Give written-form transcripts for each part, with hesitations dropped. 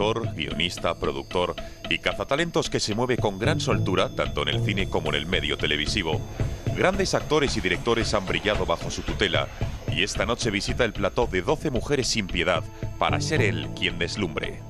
director, guionista, productor y cazatalentos que se mueve con gran soltura tanto en el cine como en el medio televisivo. Grandes actores y directores han brillado bajo su tutela y esta noche visita el plató de 12 mujeres sin piedad para ser él quien deslumbre.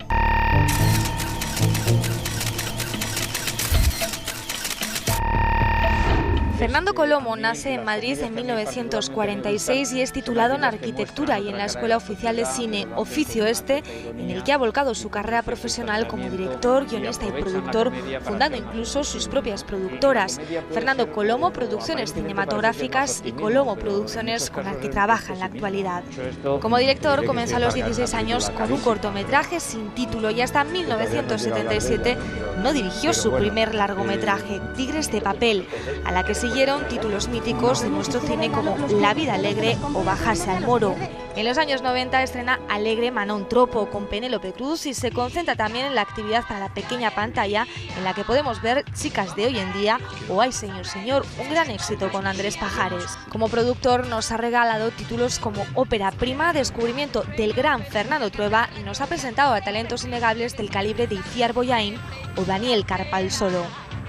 Fernando Colomo nace en Madrid en 1946 y es titulado en Arquitectura y en la Escuela Oficial de Cine, oficio este en el que ha volcado su carrera profesional como director, guionista y productor, fundando incluso sus propias productoras. Fernando Colomo Producciones Cinematográficas y Colomo Producciones, con las que trabaja en la actualidad. Como director comenzó a los 16 años con un cortometraje sin título y hasta 1977 no dirigió su primer largometraje, Tigres de papel, a la que siguieron títulos míticos de nuestro cine como La vida alegre o Bajarse al moro. En los años 90 estrena Alegre Manon Tropo con Penélope Cruz y se concentra también en la actividad para la pequeña pantalla, en la que podemos ver Chicas de hoy en día o Ay señor señor, un gran éxito con Andrés Pajares. Como productor nos ha regalado títulos como Ópera prima, descubrimiento del gran Fernando Trueba, y nos ha presentado a talentos innegables del calibre de Itziar Bollaín o Daniel Carpal-Solo.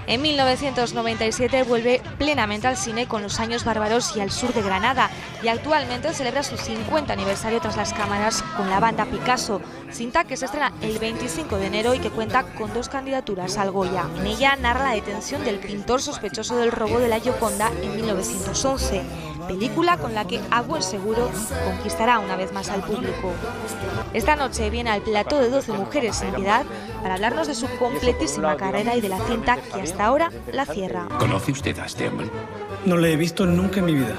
En 1997 vuelve plenamente al cine con Los años bárbaros y Al sur de Granada, y actualmente celebra su 50 aniversario tras las cámaras con La banda Picasso, cinta que se estrena el 25 de enero y que cuenta con 2 candidaturas al Goya. En ella narra la detención del pintor sospechoso del robo de la Gioconda en 1911, película con la que a buen seguro conquistará una vez más al público. Esta noche viene al plató de 12 mujeres sin piedad para hablarnos de su completísima carrera y de la cinta que hasta ahora la cierra. ¿Conoce usted a este hombre? No le he visto nunca en mi vida.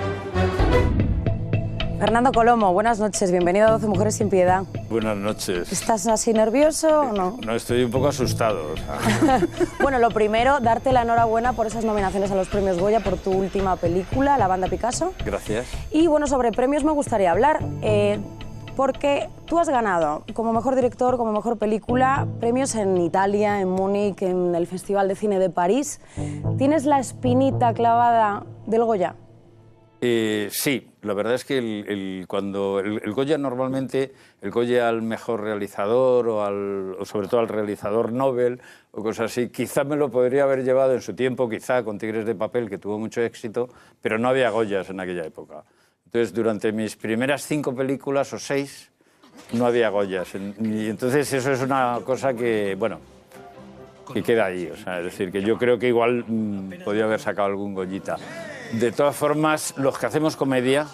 Fernando Colomo, buenas noches, bienvenido a 12 Mujeres sin Piedad. Buenas noches. ¿Estás así nervioso o no? No, estoy un poco asustado. Bueno, lo primero, darte la enhorabuena por esas nominaciones a los premios Goya por tu última película, La banda Picasso. Gracias. Y bueno, sobre premios me gustaría hablar, porque tú has ganado como mejor director, como mejor película, premios en Italia, en Múnich, en el Festival de Cine de París. ¿Tienes la espinita clavada del Goya? Sí, la verdad es que cuando el Goya normalmente, el Goya al mejor realizador o sobre todo al realizador Nobel o cosas así, quizá me lo podría haber llevado en su tiempo, quizá con Tigres de papel, que tuvo mucho éxito, pero no había Goyas en aquella época. Entonces, durante mis primeras 5 películas o 6, no había Goyas. Y entonces eso es una cosa que, bueno, que queda ahí. O sea, es decir, que yo creo que igual podía haber sacado algún Goyita. De todas formas, los que hacemos comedia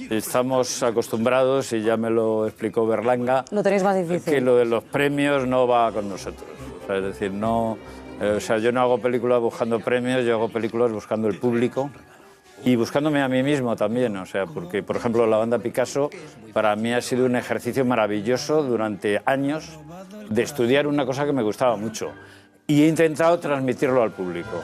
estamos acostumbrados, y ya me lo explicó Berlanga, Lo tenéis más difícil. que lo de los premios no va con nosotros. O sea, es decir, no, yo no hago películas buscando premios, yo hago películas buscando el público y buscándome a mí mismo también. O sea, porque, por ejemplo, La banda Picasso para mí ha sido un ejercicio maravilloso durante años de estudiar una cosa que me gustaba mucho y he intentado transmitirlo al público.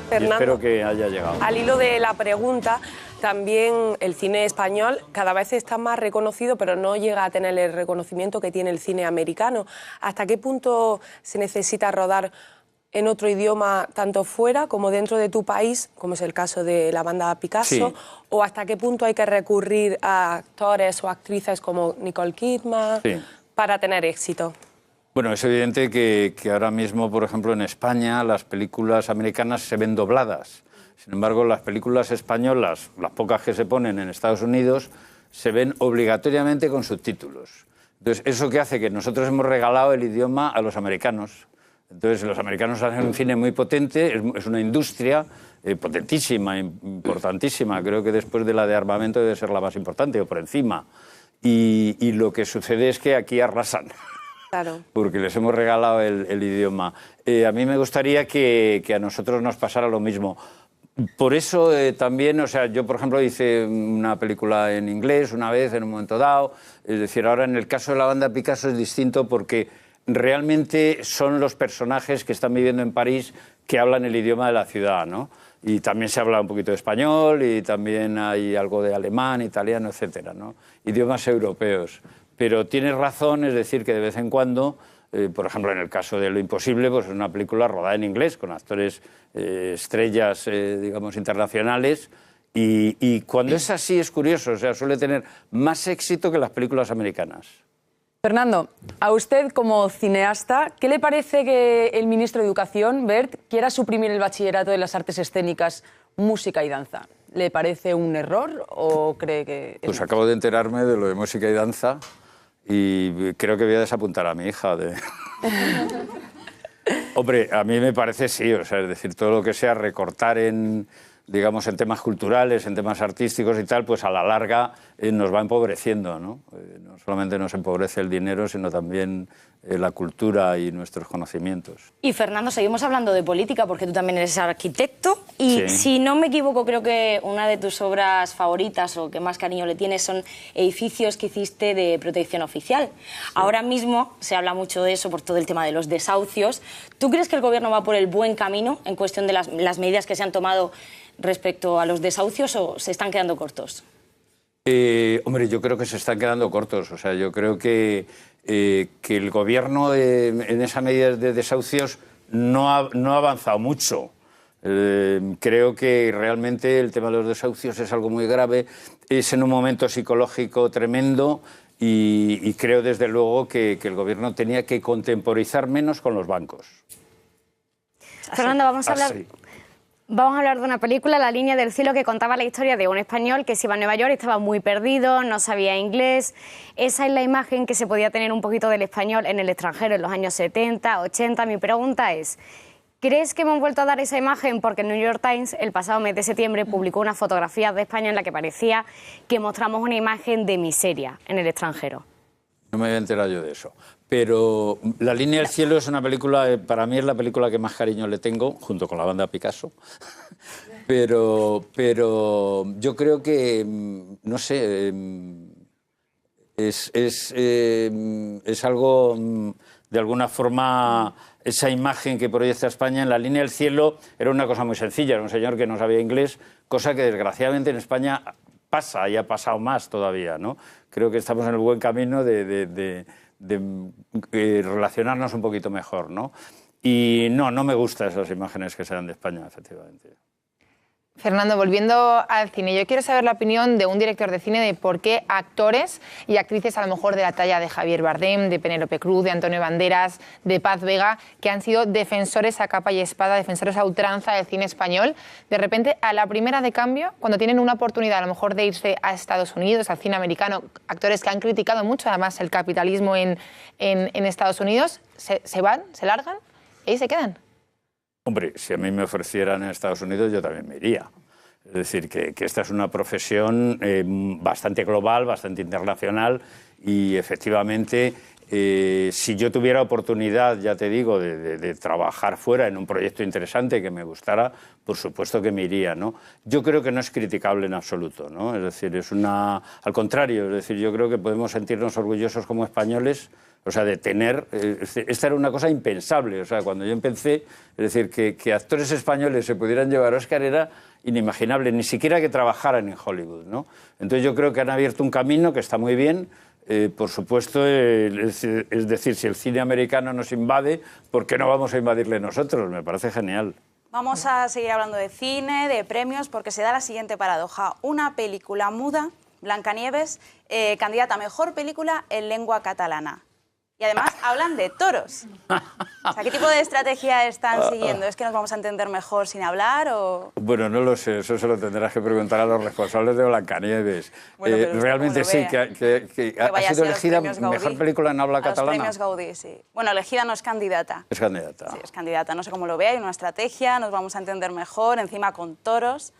Fernando, y espero que haya llegado. Al hilo de la pregunta, también el cine español cada vez está más reconocido, pero no llega a tener el reconocimiento que tiene el cine americano. ¿Hasta qué punto se necesita rodar en otro idioma, tanto fuera como dentro de tu país, como es el caso de La banda Picasso? Sí. ¿O hasta qué punto hay que recurrir a actores o actrices como Nicole Kidman para tener éxito? Bueno, es evidente que ahora mismo, por ejemplo, en España, las películas americanas se ven dobladas. Sin embargo, las películas españolas, las pocas que se ponen en Estados Unidos, se ven obligatoriamente con subtítulos. Entonces, ¿eso qué hace? Que nosotros hemos regalado el idioma a los americanos. Entonces, los americanos hacen un cine muy potente, es una industria potentísima, importantísima. Creo que después de la de armamento debe ser la más importante, o por encima. Y lo que sucede es que aquí arrasan. Claro. Porque les hemos regalado el idioma. A mí me gustaría que a nosotros nos pasara lo mismo. Por eso también, o sea, yo por ejemplo hice una película en inglés una vez, en un momento dado. Es decir, ahora en el caso de La banda Picasso es distinto porque realmente son los personajes que están viviendo en París que hablan el idioma de la ciudad, ¿no? Y también se habla un poquito de español y también hay algo de alemán, italiano, etcétera, ¿no? Idiomas europeos. Pero tienes razón, es decir, que de vez en cuando, por ejemplo, en el caso de Lo imposible, pues es una película rodada en inglés, con actores estrellas, digamos, internacionales, y cuando es así es curioso, o sea, suele tener más éxito que las películas americanas. Fernando, a usted como cineasta, ¿qué le parece que el ministro de Educación, Wert, quiera suprimir el bachillerato de las artes escénicas, música y danza? ¿Le parece un error o cree que...? Pues acabo de enterarme de lo de música y danza y creo que voy a desapuntar a mi hija. Hombre, a mí me parece sí, o sea, es decir, todo lo que sea recortar en, digamos, en temas culturales, en temas artísticos y tal, pues a la larga nos va empobreciendo, ¿no? No solamente nos empobrece el dinero, sino también la cultura y nuestros conocimientos. Y Fernando, seguimos hablando de política porque tú también eres arquitecto y Sí. si no me equivoco creo que una de tus obras favoritas o que más cariño le tienes son edificios que hiciste de protección oficial. Sí. Ahora mismo se habla mucho de eso por todo el tema de los desahucios. ¿Tú crees que el gobierno va por el buen camino en cuestión de las medidas que se han tomado respecto a los desahucios o se están quedando cortos? Hombre, yo creo que se están quedando cortos. O sea, yo creo que el gobierno en esa medida de desahucios no ha avanzado mucho. Creo que realmente el tema de los desahucios es algo muy grave, es en un momento psicológico tremendo y creo desde luego que el gobierno tenía que contemporizar menos con los bancos. Fernando, vamos a hablar de una película, La línea del cielo, que contaba la historia de un español que se iba a Nueva York, estaba muy perdido, no sabía inglés. Esa es la imagen que se podía tener un poquito del español en el extranjero en los años 70, 80. Mi pregunta es, ¿crees que hemos vuelto a dar esa imagen? Porque el New York Times el pasado mes de septiembre publicó unas fotografías de España en la que parecía que mostramos una imagen de miseria en el extranjero. No me había enterado yo de eso. Pero La línea del cielo es una película, para mí es la película que más cariño le tengo, junto con La banda Picasso. Pero yo creo que, no sé, es algo, de alguna forma, esa imagen que proyecta España en La línea del cielo era una cosa muy sencilla, era un señor que no sabía inglés, cosa que desgraciadamente en España pasa y ha pasado más todavía, ¿no? Creo que estamos en el buen camino de relacionarnos un poquito mejor, ¿no? Y no me gustan esas imágenes que se dan de España, efectivamente. Fernando, volviendo al cine, yo quiero saber la opinión de un director de cine de por qué actores y actrices a lo mejor de la talla de Javier Bardem, de Penélope Cruz, de Antonio Banderas, de Paz Vega, que han sido defensores a capa y espada, defensores a ultranza del cine español, de repente a la primera de cambio, cuando tienen una oportunidad a lo mejor de irse a Estados Unidos, al cine americano, actores que han criticado mucho además el capitalismo en Estados Unidos, se van, se largan y ahí se quedan? Hombre, si a mí me ofrecieran en Estados Unidos, yo también me iría. Es decir, que esta es una profesión bastante global, bastante internacional y efectivamente, si yo tuviera oportunidad, ya te digo, de trabajar fuera en un proyecto interesante que me gustara, por supuesto que me iría, ¿no? Yo creo que no es criticable en absoluto, ¿no? Es decir, al contrario, es decir, yo creo que podemos sentirnos orgullosos como españoles. O sea, de tener... esta era una cosa impensable. O sea, cuando yo empecé, es decir, que actores españoles se pudieran llevar Oscar era inimaginable, ni siquiera que trabajaran en Hollywood, ¿no? Entonces yo creo que han abierto un camino que está muy bien. Por supuesto, es decir, si el cine americano nos invade, ¿por qué no vamos a invadirle nosotros? Me parece genial. Vamos a seguir hablando de cine, de premios, porque se da la siguiente paradoja. Una película muda, Blancanieves, candidata a mejor película en lengua catalana. Y además hablan de toros. O sea, ¿qué tipo de estrategia están siguiendo? ¿Es que nos vamos a entender mejor sin hablar o...? Bueno, no lo sé, eso se lo tendrás que preguntar a los responsables de Blancanieves. Bueno, realmente sí, que ha sido elegida mejor película en habla catalana. Los premios Gaudí, sí. Bueno, elegida no es candidata. Es candidata. Sí, es candidata. No sé cómo lo ve, hay una estrategia, nos vamos a entender mejor, encima con toros.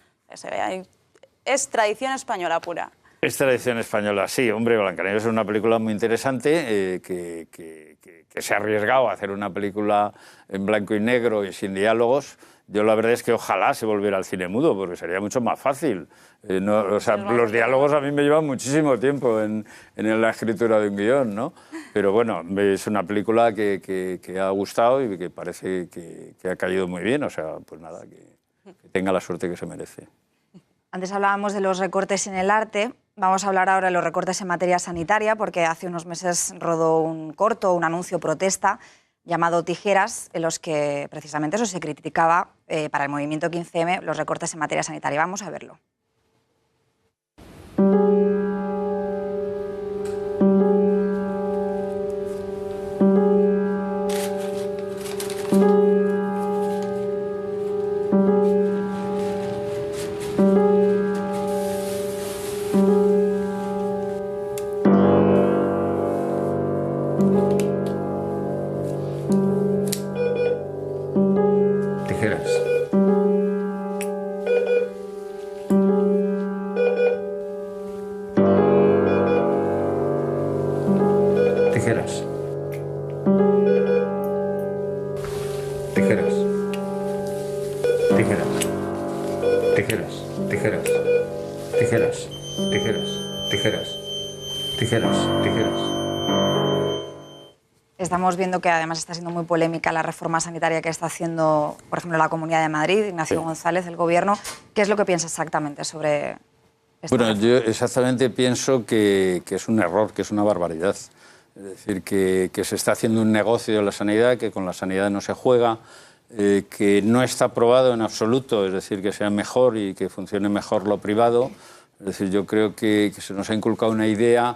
Es tradición española pura. Es tradición española, sí. Hombre, Blancanieves es una película muy interesante que se ha arriesgado a hacer una película en blanco y negro y sin diálogos. Yo la verdad es que ojalá se volviera al cine mudo, porque sería mucho más fácil. Los diálogos a mí me llevan muchísimo tiempo en la escritura de un guión, ¿no? Pero bueno, es una película que ha gustado y que parece que ha caído muy bien. O sea, pues nada, que tenga la suerte que se merece. Antes hablábamos de los recortes en el arte. Vamos a hablar ahora de los recortes en materia sanitaria, porque hace unos meses rodó un corto, un anuncio protesta llamado Tijeras, en los que precisamente eso se criticaba para el movimiento 15M, los recortes en materia sanitaria. Vamos a verlo. Tijeras. Tijeras. Tijeras. Tijeras. Tijeras. Tijeras. Tijeras. Tijeras. Tijeras. Tijeras. Tijeras. Estamos viendo que además está siendo muy polémica la reforma sanitaria que está haciendo, por ejemplo, la Comunidad de Madrid, Ignacio González, el Gobierno. ¿Qué es lo que piensa exactamente sobre esto? Bueno, yo exactamente pienso que es un error, que es una barbaridad. Es decir, que se está haciendo un negocio de la sanidad, que con la sanidad no se juega, que no está probado en absoluto, es decir, que sea mejor y que funcione mejor lo privado. Es decir, yo creo que se nos ha inculcado una idea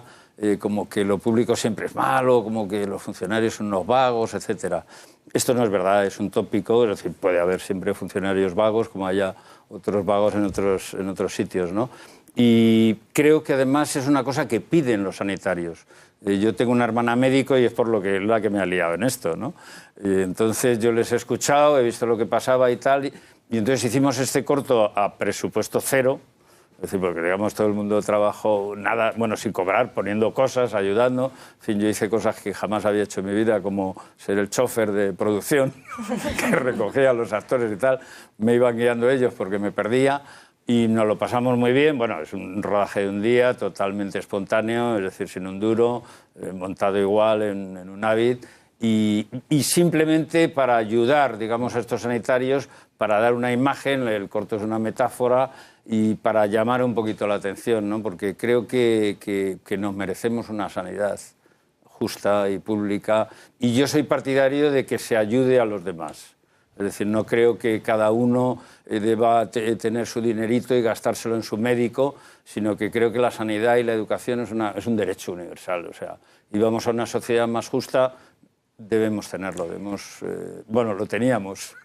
como que lo público siempre es malo, como que los funcionarios son unos vagos, etcétera. Esto no es verdad, es un tópico, es decir, puede haber siempre funcionarios vagos como haya otros vagos en otros sitios, ¿no? Y creo que además es una cosa que piden los sanitarios. Yo tengo una hermana médico y es por la que me ha liado en esto, ¿no? Entonces yo les he escuchado, he visto lo que pasaba y tal, y entonces hicimos este corto a presupuesto cero. Es decir, porque digamos todo el mundo trabajó nada, bueno, sin cobrar, poniendo cosas, ayudando. En fin, yo hice cosas que jamás había hecho en mi vida, como ser el chofer de producción, que recogía a los actores y tal. Me iban guiando ellos porque me perdía y nos lo pasamos muy bien. Bueno, es un rodaje de un día, totalmente espontáneo, es decir, sin un duro, montado igual en un Avid. Y simplemente para ayudar, digamos, a estos sanitarios, para dar una imagen, el corto es una metáfora, y para llamar un poquito la atención, ¿no? Porque creo que nos merecemos una sanidad justa y pública, y yo soy partidario de que se ayude a los demás. Es decir, no creo que cada uno deba tener su dinerito y gastárselo en su médico, sino que creo que la sanidad y la educación es un derecho universal. O sea, y vamos a una sociedad más justa, debemos tenerlo, bueno, lo teníamos.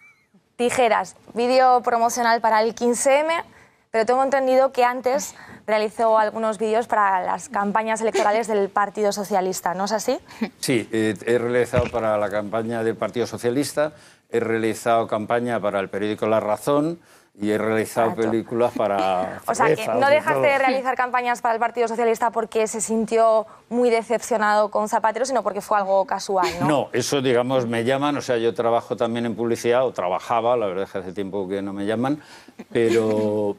Tijeras, vídeo promocional para el 15M, pero tengo entendido que antes realizó algunos vídeos para las campañas electorales del Partido Socialista, ¿no es así? Sí, he realizado para la campaña del Partido Socialista, he realizado campaña para el periódico La Razón y he realizado películas para... O sea, que no dejaste de realizar campañas para el Partido Socialista porque se sintió muy decepcionado con Zapatero, sino porque fue algo casual, ¿no? No, eso, digamos, me llaman, o sea, yo trabajo también en publicidad, o trabajaba, la verdad es que hace tiempo que no me llaman, pero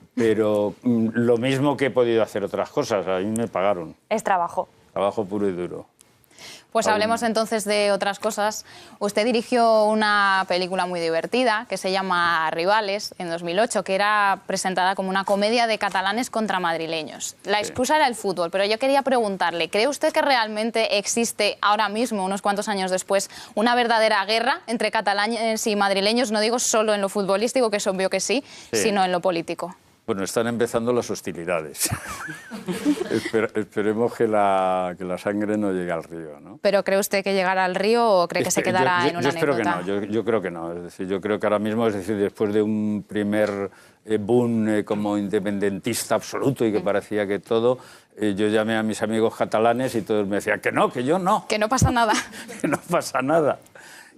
lo mismo que he podido hacer otras cosas, a mí me pagaron. Es trabajo. Trabajo puro y duro. Pues hablemos entonces de otras cosas. Usted dirigió una película muy divertida que se llama Rivales, en 2008, que era presentada como una comedia de catalanes contra madrileños. La excusa era el fútbol, pero yo quería preguntarle, ¿cree usted que realmente existe ahora mismo, unos cuantos años después, una verdadera guerra entre catalanes y madrileños? No digo solo en lo futbolístico, que es obvio que sí, sino en lo político. Bueno, están empezando las hostilidades. Esperemos que la sangre no llegue al río, ¿no? ¿Pero cree usted que llegará al río o cree que se quedará en una espero anécdota? Que no, yo creo que no. Es decir, yo creo que ahora mismo, es decir, después de un primer boom como independentista absoluto y que parecía que todo, yo llamé a mis amigos catalanes y todos me decían que no, que yo no. Que no pasa nada. Que no pasa nada.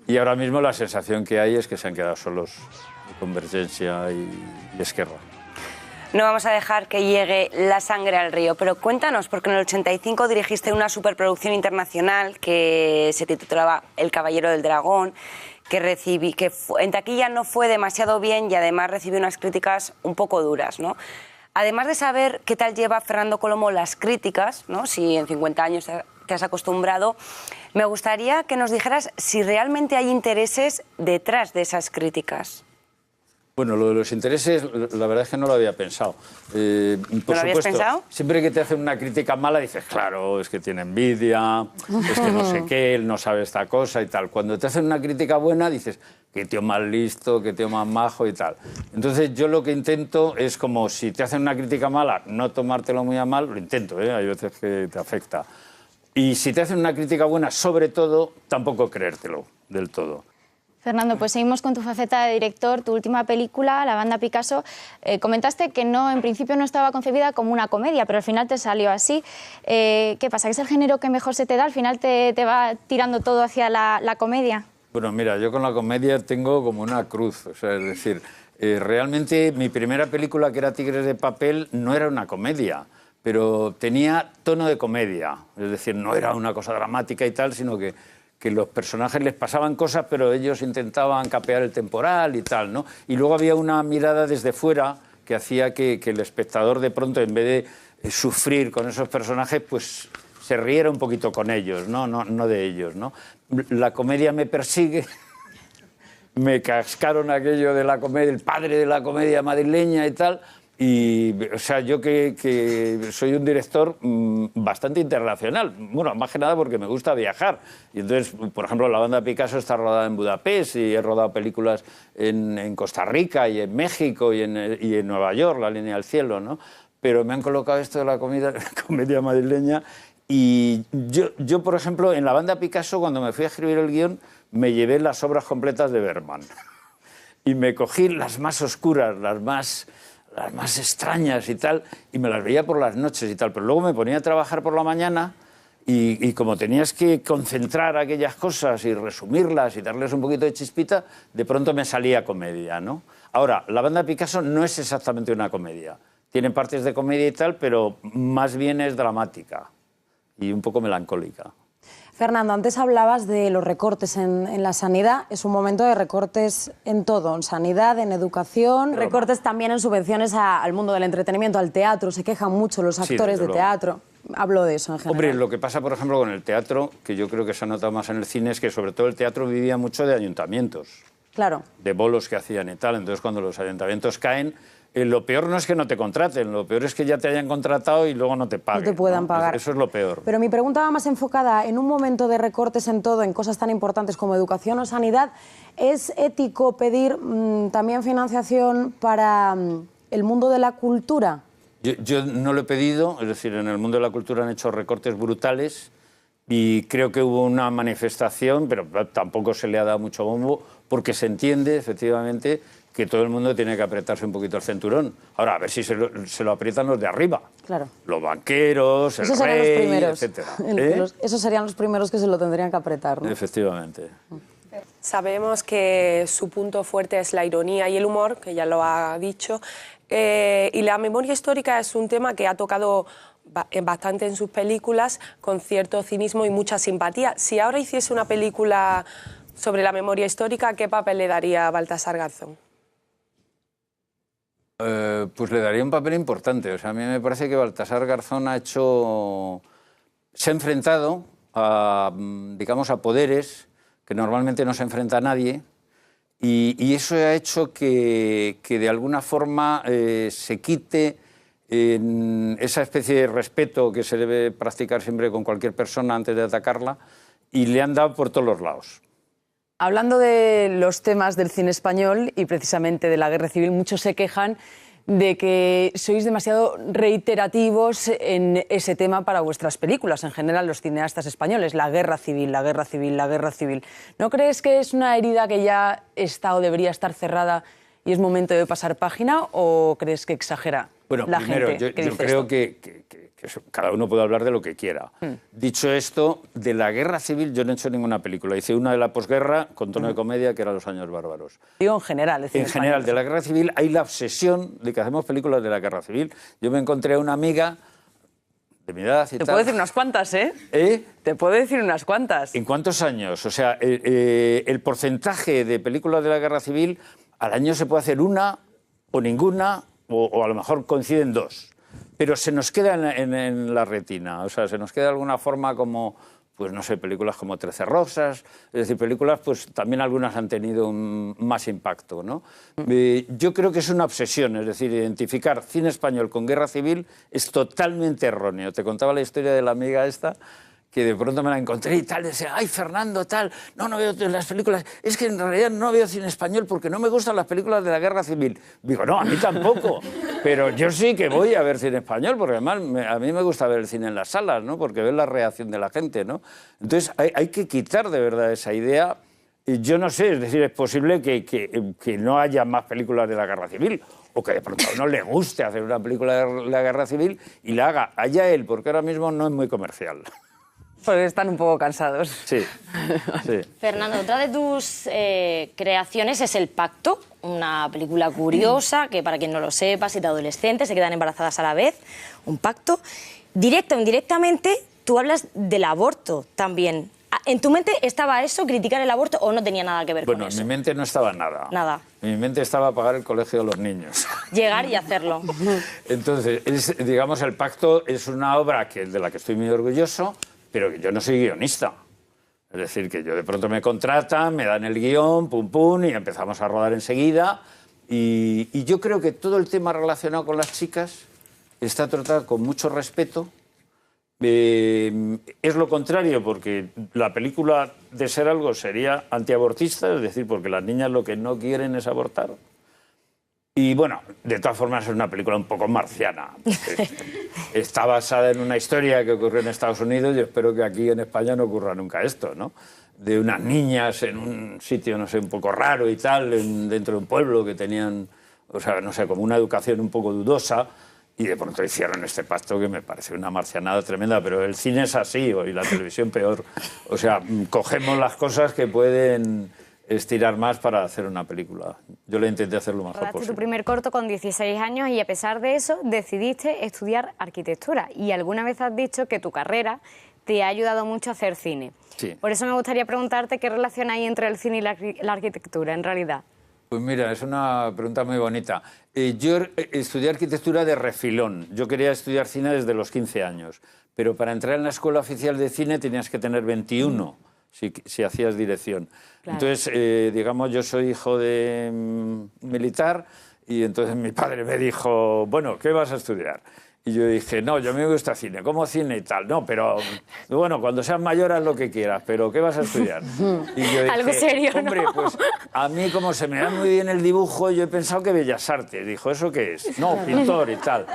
Y ahora mismo la sensación que hay es que se han quedado solos Convergencia y Esquerra. No vamos a dejar que llegue la sangre al río, pero cuéntanos, porque en el 85 dirigiste una superproducción internacional que se titulaba El Caballero del Dragón, que en taquilla no fue demasiado bien y además recibió unas críticas un poco duras, ¿no? Además de saber qué tal lleva Fernando Colomo las críticas, ¿no? Si en 50 años te has acostumbrado, me gustaría que nos dijeras si realmente hay intereses detrás de esas críticas. Bueno, lo de los intereses, la verdad es que no lo había pensado. Por ¿No lo habías pensado? Siempre que te hacen una crítica mala dices, claro, es que tiene envidia, es que no sé qué, él no sabe esta cosa y tal. Cuando te hacen una crítica buena dices, qué tío más listo, qué tío más majo y tal. Entonces yo lo que intento es como si te hacen una crítica mala, no tomártelo muy a mal, lo intento, hay veces que te afecta. Y si te hacen una crítica buena, sobre todo, tampoco creértelo del todo. Fernando, pues seguimos con tu faceta de director. Tu última película, La banda Picasso, comentaste que en principio no estaba concebida como una comedia, pero al final te salió así. ¿Qué pasa? ¿Que es el género que mejor se te da? ¿Al final te va tirando todo hacia la comedia? Bueno, mira, yo con la comedia tengo como una cruz. O sea, es decir, realmente mi primera película, que era Tigres de papel, no era una comedia, pero tenía tono de comedia. Es decir, no era una cosa dramática y tal, sino que los personajes les pasaban cosas, pero ellos intentaban capear el temporal y tal, ¿no? Y luego había una mirada desde fuera que hacía que el espectador de pronto, en vez de sufrir con esos personajes, pues se riera un poquito con ellos, no de ellos, ¿no? La comedia me persigue, me cascaron aquello de la comedia, el padre de la comedia madrileña y tal. Y, o sea, yo que soy un director bastante internacional, bueno, más que nada porque me gusta viajar. Y entonces, por ejemplo, La banda Picasso está rodada en Budapest y he rodado películas en Costa Rica y en México y en Nueva York, La línea del cielo, ¿no? Pero me han colocado esto de la comedia madrileña y yo, por ejemplo, en La banda Picasso, cuando me fui a escribir el guión, me llevé las obras completas de Bergman. Y me cogí las más oscuras, las más extrañas y tal, y me las veía por las noches y tal, pero luego me ponía a trabajar por la mañana y como tenías que concentrar aquellas cosas y resumirlas y darles un poquito de chispita, de pronto me salía comedia, ¿no? Ahora, La banda Picasso no es exactamente una comedia, tiene partes de comedia y tal, pero más bien es dramática y un poco melancólica. Fernando, antes hablabas de los recortes en la sanidad. Es un momento de recortes en todo, en sanidad, en educación, recortes también en subvenciones al mundo del entretenimiento, al teatro. Se quejan mucho los actores de teatro. Hablo de eso en general. Hombre, lo que pasa, por ejemplo, con el teatro, que yo creo que se ha notado más en el cine, es que sobre todo el teatro vivía mucho de ayuntamientos. Claro. De bolos que hacían y tal. Entonces, cuando los ayuntamientos caen, lo peor no es que no te contraten, lo peor es que ya te hayan contratado y luego no te paguen. No te puedan pagar. Eso es lo peor. Pero mi pregunta va más enfocada en un momento de recortes en todo, en cosas tan importantes como educación o sanidad. ¿Es ético pedir también financiación para el mundo de la cultura? Yo no lo he pedido, es decir, en el mundo de la cultura han hecho recortes brutales y creo que hubo una manifestación, pero tampoco se le ha dado mucho bombo, porque se entiende, efectivamente, que todo el mundo tiene que apretarse un poquito el cinturón. Ahora, a ver si se lo aprietan los de arriba. Claro. Los banqueros, esos el rey, serían los primeros, etcétera. Esos serían los primeros que se lo tendrían que apretar, ¿no? Efectivamente. Sabemos que su punto fuerte es la ironía y el humor, que ya lo ha dicho, y la memoria histórica es un tema que ha tocado bastante en sus películas, con cierto cinismo y mucha simpatía. Si ahora hiciese una película sobre la memoria histórica, ¿qué papel le daría a Baltasar Garzón? Pues le daría un papel importante. O sea, a mí me parece que Baltasar Garzón se ha enfrentado a, digamos, a poderes que normalmente no se enfrenta a nadie, y eso ha hecho que de alguna forma se quite esa especie de respeto que se debe practicar siempre con cualquier persona antes de atacarla, y le han dado por todos los lados. Hablando de los temas del cine español y precisamente de la guerra civil, muchos se quejan de que sois demasiado reiterativos en ese tema para vuestras películas, en general los cineastas españoles, la guerra civil, la guerra civil, la guerra civil. ¿No crees que es una herida que ya está o debería estar cerrada y es momento de pasar página, o crees que exagera la primero, gente? Yo creo que cada uno puede hablar de lo que quiera. Dicho esto, de la guerra civil yo no he hecho ninguna película. Hice una de la posguerra con tono de comedia, que era Los años bárbaros. Digo en general. En general, de la guerra civil hay la obsesión de que hacemos películas de la guerra civil. Yo me encontré a una amiga de mi edad y tal. Te puedo decir unas cuantas, ¿eh? Te puedo decir unas cuantas. ¿En cuántos años? O sea, el porcentaje de películas de la guerra civil, al año se puede hacer una o ninguna, o a lo mejor coinciden dos. Pero se nos queda en la retina, o sea, se nos queda de alguna forma como, pues no sé, películas como 13 Rosas, es decir, películas, pues también algunas han tenido más impacto, ¿no? Yo creo que es una obsesión, es decir, identificar cine español con guerra civil es totalmente erróneo. Te contaba la historia de la amiga esta, que de pronto me la encontré y tal, decía, ay, Fernando, tal, no veo las películas, es que en realidad no veo cine español porque no me gustan las películas de la guerra civil. Digo, no, a mí tampoco, pero yo sí que voy a ver cine español, porque además a mí me gusta ver el cine en las salas, ¿no? Porque ves la reacción de la gente, ¿no? Entonces hay que quitar de verdad esa idea yo no sé, es decir, es posible que no haya más películas de la Guerra Civil, o que de pronto no le guste hacer una película de la Guerra Civil y la haga allá él, porque ahora mismo no es muy comercial. Porque están un poco cansados. Sí, sí. Fernando, otra de tus creaciones es El Pacto, una película curiosa que, para quien no lo sepa, 7 adolescentes se quedan embarazadas a la vez, un pacto. Directo o indirectamente, tú hablas del aborto también. ¿En tu mente estaba eso, criticar el aborto, o no tenía nada que ver con eso? Bueno, en mi mente no estaba nada. Nada. En mi mente estaba pagar el colegio de los niños. Llegar y hacerlo. Entonces, digamos, El Pacto es una obra de la que estoy muy orgulloso, pero que yo no soy guionista. Es decir, que yo de pronto me contratan, me dan el guión, pum pum, y empezamos a rodar enseguida. Y yo creo que todo el tema relacionado con las chicas está tratado con mucho respeto. Es lo contrario, porque la película, de ser algo, sería antiabortista, es decir, porque las niñas lo que no quieren es abortar. Y bueno, de todas formas es una película un poco marciana. Está basada en una historia que ocurrió en Estados Unidos y espero que aquí en España no ocurra nunca esto, ¿no? De unas niñas en un sitio, no sé, un poco raro y tal, dentro de un pueblo que tenían, o sea, no sé, como una educación un poco dudosa, y de pronto hicieron este pacto que me parece una marcianada tremenda, pero el cine es así, y la televisión peor. O sea, cogemos las cosas que pueden estirar más para hacer una película. Yo le intenté hacer lo mejor Rodaste posible. tu primer corto con 16 años y a pesar de eso decidiste estudiar arquitectura. Y alguna vez has dicho que tu carrera te ha ayudado mucho a hacer cine. Sí. Por eso me gustaría preguntarte qué relación hay entre el cine y la arquitectura, en realidad. Pues mira, es una pregunta muy bonita. Yo estudié arquitectura de refilón. Yo quería estudiar cine desde los 15 años. Pero para entrar en la Escuela Oficial de Cine tenías que tener 21. Si hacías dirección. Claro. Entonces, digamos, yo soy hijo de militar y entonces mi padre me dijo, bueno, ¿qué vas a estudiar? Y yo dije, no, yo me gusta cine, ¿cómo cine y tal? No, pero bueno, cuando seas mayor haz lo que quieras, pero ¿qué vas a estudiar? Y yo dije, algo serio, hombre, ¿no? pues a mí como se me da muy bien el dibujo, yo he pensado que Bellas Artes. Dijo, ¿eso qué es? No, pintor y tal.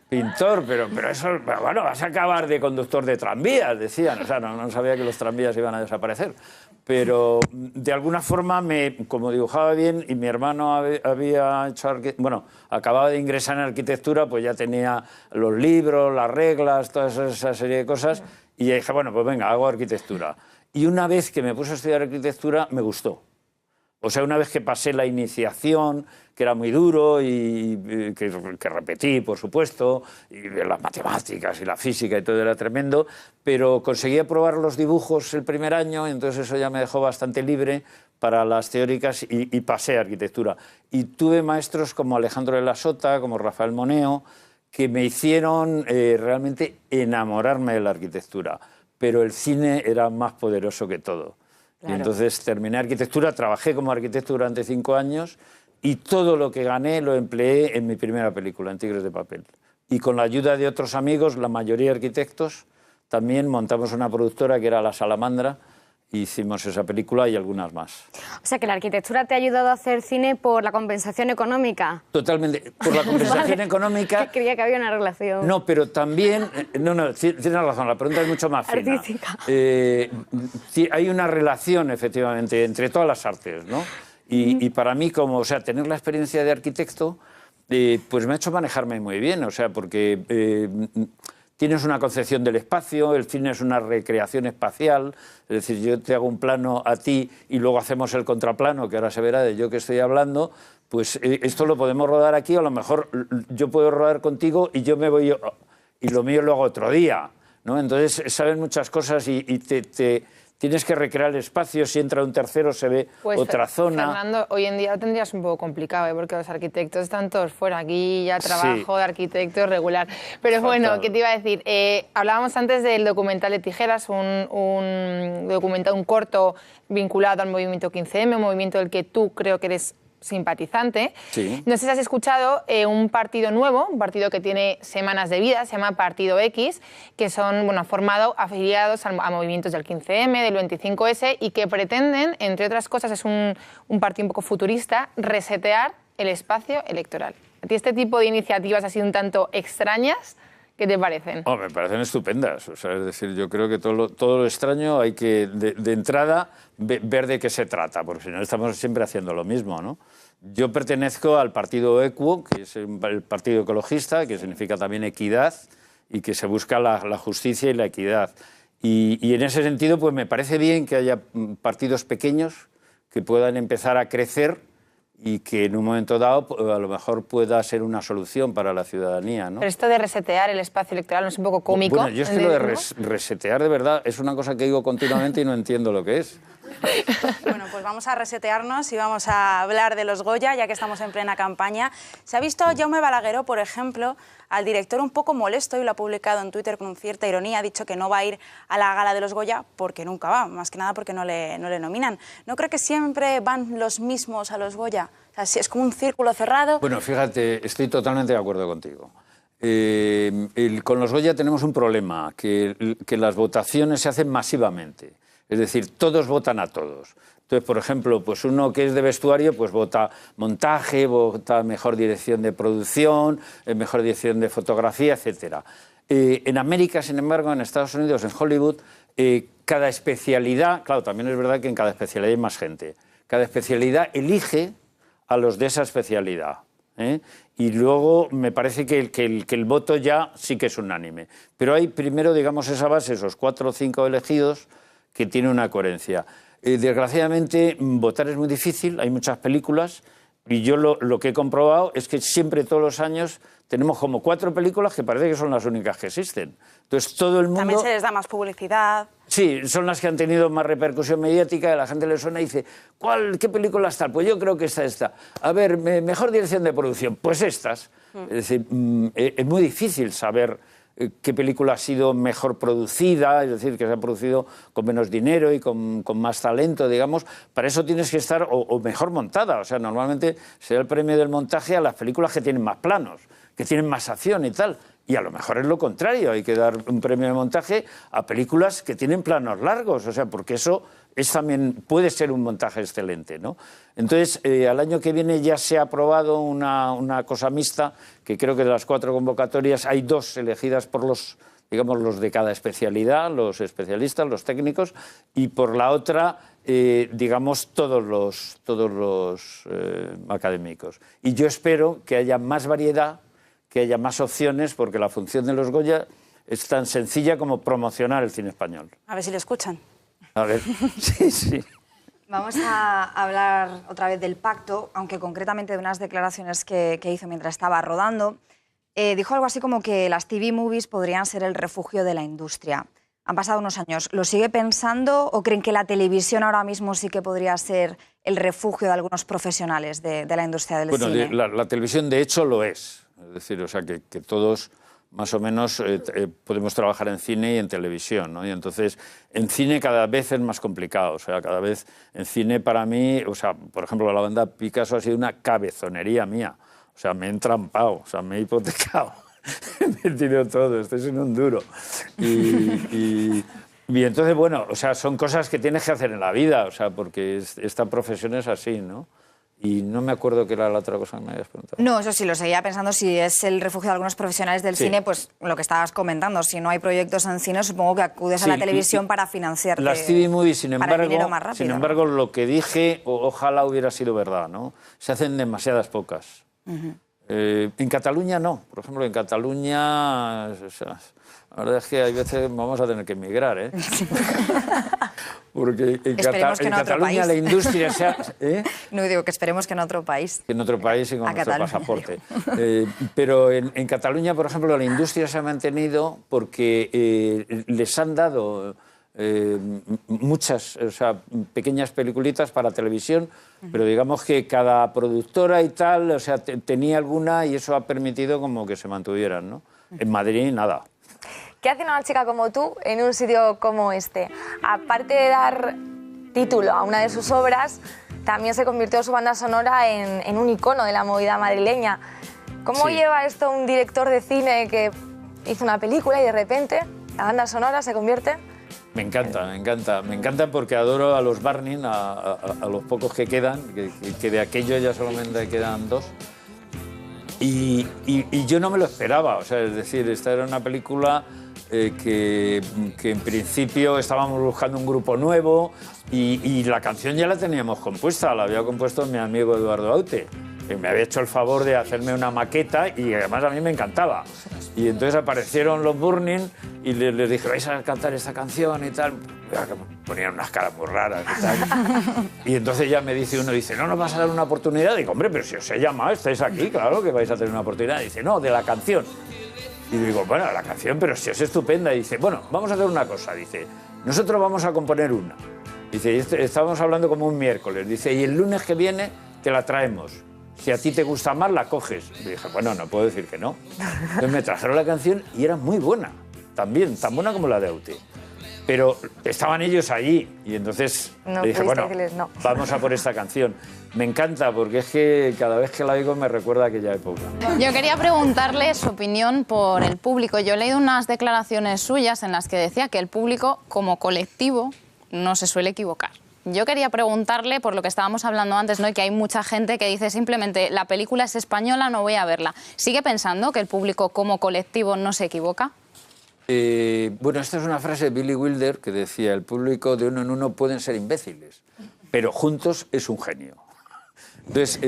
Pintor, pero eso, bueno, vas a acabar de conductor de tranvías, decían. O sea, no sabía que los tranvías iban a desaparecer. Pero de alguna forma, como dibujaba bien y mi hermano había hecho, bueno, acababa de ingresar en arquitectura, pues ya tenía los libros, las reglas, toda esa serie de cosas. Y dije, bueno, pues venga, hago arquitectura. Y una vez que me puse a estudiar arquitectura, me gustó. O sea, una vez que pasé la iniciación, que era muy duro y que repetí, por supuesto, y las matemáticas y la física y todo era tremendo, pero conseguí aprobar los dibujos el primer año, entonces eso ya me dejó bastante libre para las teóricas y pasé a arquitectura. Y tuve maestros como Alejandro de la Sota, como Rafael Moneo, que me hicieron realmente enamorarme de la arquitectura, pero el cine era más poderoso que todo. Claro. Y entonces terminé arquitectura, trabajé como arquitecto durante 5 años y todo lo que gané lo empleé en mi primera película, en Tigres de Papel. Y con la ayuda de otros amigos, la mayoría arquitectos, también montamos una productora que era La Salamandra, y hicimos esa película y algunas más. O sea, que la arquitectura te ha ayudado a hacer cine por la compensación económica. Totalmente, por la compensación económica. Creía que había una relación. No, pero también, tienes razón, la pregunta es mucho más fina. Artística. Hay una relación, efectivamente, entre todas las artes, ¿no? Y para mí, como, o sea, tener la experiencia de arquitecto, pues me ha hecho manejarme muy bien, o sea, porque tienes una concepción del espacio, el cine es una recreación espacial, es decir, yo te hago un plano a ti y luego hacemos el contraplano, que ahora se verá de yo que estoy hablando, pues esto lo podemos rodar aquí, o a lo mejor yo puedo rodar contigo y yo me voy, y lo mío lo hago otro día, ¿no? Entonces, sabes muchas cosas y tienes que recrear el espacio, si entra un tercero se ve pues, otra zona. Fernando, hoy en día lo tendrías un poco complicado, porque los arquitectos están todos fuera. Aquí ya trabajo de arquitecto regular. Pero bueno, ¿qué te iba a decir? Hablábamos antes del documental de Tijeras, un documental, un corto vinculado al movimiento 15M, un movimiento del que tú creo que eres simpatizante. Sí. No sé si has escuchado un partido nuevo, un partido que tiene semanas de vida, se llama Partido X, que son, bueno, formado afiliados a movimientos del 15M, del 25S y que pretenden, entre otras cosas, es un partido un poco futurista, resetear el espacio electoral. ¿A ti este tipo de iniciativas han sido un tanto extrañas? ¿Qué te parecen? Oh, me parecen estupendas. O sea, es decir, yo creo que todo lo extraño hay que, de entrada, ver de qué se trata, porque si no estamos siempre haciendo lo mismo, ¿no? Yo pertenezco al partido EQUO, que es el partido ecologista, que significa también equidad, y que se busca la justicia y la equidad. Y en ese sentido, pues me parece bien que haya partidos pequeños que puedan empezar a crecer y que en un momento dado a lo mejor pueda ser una solución para la ciudadanía, ¿no? Pero esto de resetear el espacio electoral no es un poco cómico. Bueno, yo es que lo de resetear de verdad es una cosa que digo continuamente y no entiendo lo que es. Bueno, pues vamos a resetearnos y vamos a hablar de los Goya, ya que estamos en plena campaña. Se ha visto a Jaume Balagueró, por ejemplo, al director un poco molesto, y lo ha publicado en Twitter con cierta ironía. Ha dicho que no va a ir a la gala de los Goya porque nunca va, más que nada porque no le nominan. ¿No cree que siempre van los mismos a los Goya? O sea, si es como un círculo cerrado. Bueno, fíjate, estoy totalmente de acuerdo contigo. Con los Goya tenemos un problema, que las votaciones se hacen masivamente. Es decir, todos votan a todos. Entonces, por ejemplo, pues uno que es de vestuario, pues vota montaje, vota mejor dirección de producción, mejor dirección de fotografía, etc. En América, sin embargo, en Estados Unidos, en Hollywood, cada especialidad, claro, también es verdad que en cada especialidad hay más gente, cada especialidad elige a los de esa especialidad. Y luego me parece que el voto ya sí que es unánime. Pero hay primero, digamos, esa base, esos 4 o 5 elegidos, que tiene una coherencia. Desgraciadamente, votar es muy difícil, hay muchas películas, y yo lo que he comprobado es que siempre, todos los años, tenemos como 4 películas que parece que son las únicas que existen. Entonces, todo el mundo... También se les da más publicidad. Sí, son las que han tenido más repercusión mediática, y la gente le suena y dice, ¿qué película está? Pues yo creo que esta. A ver, mejor dirección de producción, pues estas. Es decir, es muy difícil saber qué película ha sido mejor producida, es decir, que se ha producido con menos dinero y con más talento, digamos. Para eso tienes que estar o mejor montada. O sea, normalmente se da el premio del montaje a las películas que tienen más planos, que tienen más acción y tal. Y a lo mejor es lo contrario, hay que dar un premio de montaje a películas que tienen planos largos, o sea, porque eso también puede ser un montaje excelente, ¿no? Entonces, al año que viene ya se ha aprobado una cosa mixta, que creo que de las 4 convocatorias hay 2 elegidas por los de cada especialidad, los especialistas, los técnicos, y por la otra, digamos, todos los académicos. Y yo espero que haya más variedad, que haya más opciones, porque la función de los Goya es tan sencilla como promocionar el cine español. A ver si lo escuchan. A ver, sí. Vamos a hablar otra vez del pacto, aunque concretamente de unas declaraciones que hizo mientras estaba rodando. Dijo algo así como que las TV movies podrían ser el refugio de la industria. Han pasado unos años. ¿Lo sigue pensando o creen que la televisión ahora mismo sí que podría ser el refugio de algunos profesionales de la industria del cine? Bueno, la televisión de hecho lo es. Es decir, o sea, que todos más o menos podemos trabajar en cine y en televisión, ¿no? Y entonces, en cine cada vez es más complicado. O sea, cada vez en cine para mí, o sea, por ejemplo, la banda Picasso ha sido una cabezonería mía. O sea, me he entrampado, o sea, me he hipotecado. Me he tirado todo, estoy sin un duro. Y entonces, bueno, o sea, son cosas que tienes que hacer en la vida, o sea, porque esta profesión es así, ¿no? Y no me acuerdo qué era la otra cosa que me habías preguntado. No, eso sí, lo seguía pensando, si es el refugio de algunos profesionales del cine, pues lo que estabas comentando, si no hay proyectos en cine, supongo que acudes a la televisión para financiarte. Las TV movies, sin embargo, lo que dije, ojalá hubiera sido verdad, ¿no? Se hacen demasiadas pocas. En Cataluña no, por ejemplo, en Cataluña, o sea, la verdad es que hay veces vamos a tener que emigrar, ¿eh? Porque en Cataluña la industria se ha... No digo que esperemos que en otro país. En otro país y con nuestro pasaporte. Pero en Cataluña, por ejemplo, la industria se ha mantenido porque les han dado muchas, o sea, pequeñas peliculitas para televisión, pero digamos que cada productora y tal, o sea, tenía alguna y eso ha permitido como que se mantuvieran, ¿no? En Madrid nada. ¿Qué hace una chica como tú en un sitio como este? Aparte de dar título a una de sus obras, también se convirtió su banda sonora en un icono de la movida madrileña. ¿Cómo lleva esto un director de cine que hizo una película y de repente la banda sonora se convierte? Me encanta porque adoro a los Barney, a los pocos que quedan, que de aquello ya solamente quedan 2. Y yo no me lo esperaba, o sea, es decir, esta era una película que en principio estábamos buscando un grupo nuevo y la canción ya la teníamos compuesta, la había compuesto mi amigo Eduardo Aute, que me había hecho el favor de hacerme una maqueta y además a mí me encantaba. Y entonces aparecieron los Burning y les dije, vais a cantar esta canción y tal. Ponían unas caras muy raras y tal. Y entonces ya me dice uno, dice, ¿no nos vas a dar una oportunidad? Digo, hombre, pero si os he llamado, estáis aquí, claro que vais a tener una oportunidad. Dice, no, de la canción. Y digo, bueno, la canción, pero si es estupenda. Y dice, bueno, vamos a hacer una cosa. Dice, nosotros vamos a componer una. Dice, y estábamos hablando como un miércoles. Dice, y el lunes que viene te la traemos. Si a ti te gusta más, la coges. Y dije, bueno, no puedo decir que no. Entonces me trajeron la canción y era muy buena, también, tan buena como la de Aute. Pero estaban ellos allí y entonces le dije, bueno, vamos a por esta canción. Me encanta porque es que cada vez que la oigo me recuerda a aquella época. Yo quería preguntarle su opinión por el público. Yo he leído unas declaraciones suyas en las que decía que el público, como colectivo, no se suele equivocar. Yo quería preguntarle por lo que estábamos hablando antes, ¿no? Y que hay mucha gente que dice simplemente la película es española, no voy a verla. ¿Sigue pensando que el público como colectivo no se equivoca? Bueno, esta es una frase de Billy Wilder que decía, el público de uno en uno pueden ser imbéciles, pero juntos es un genio. Entonces,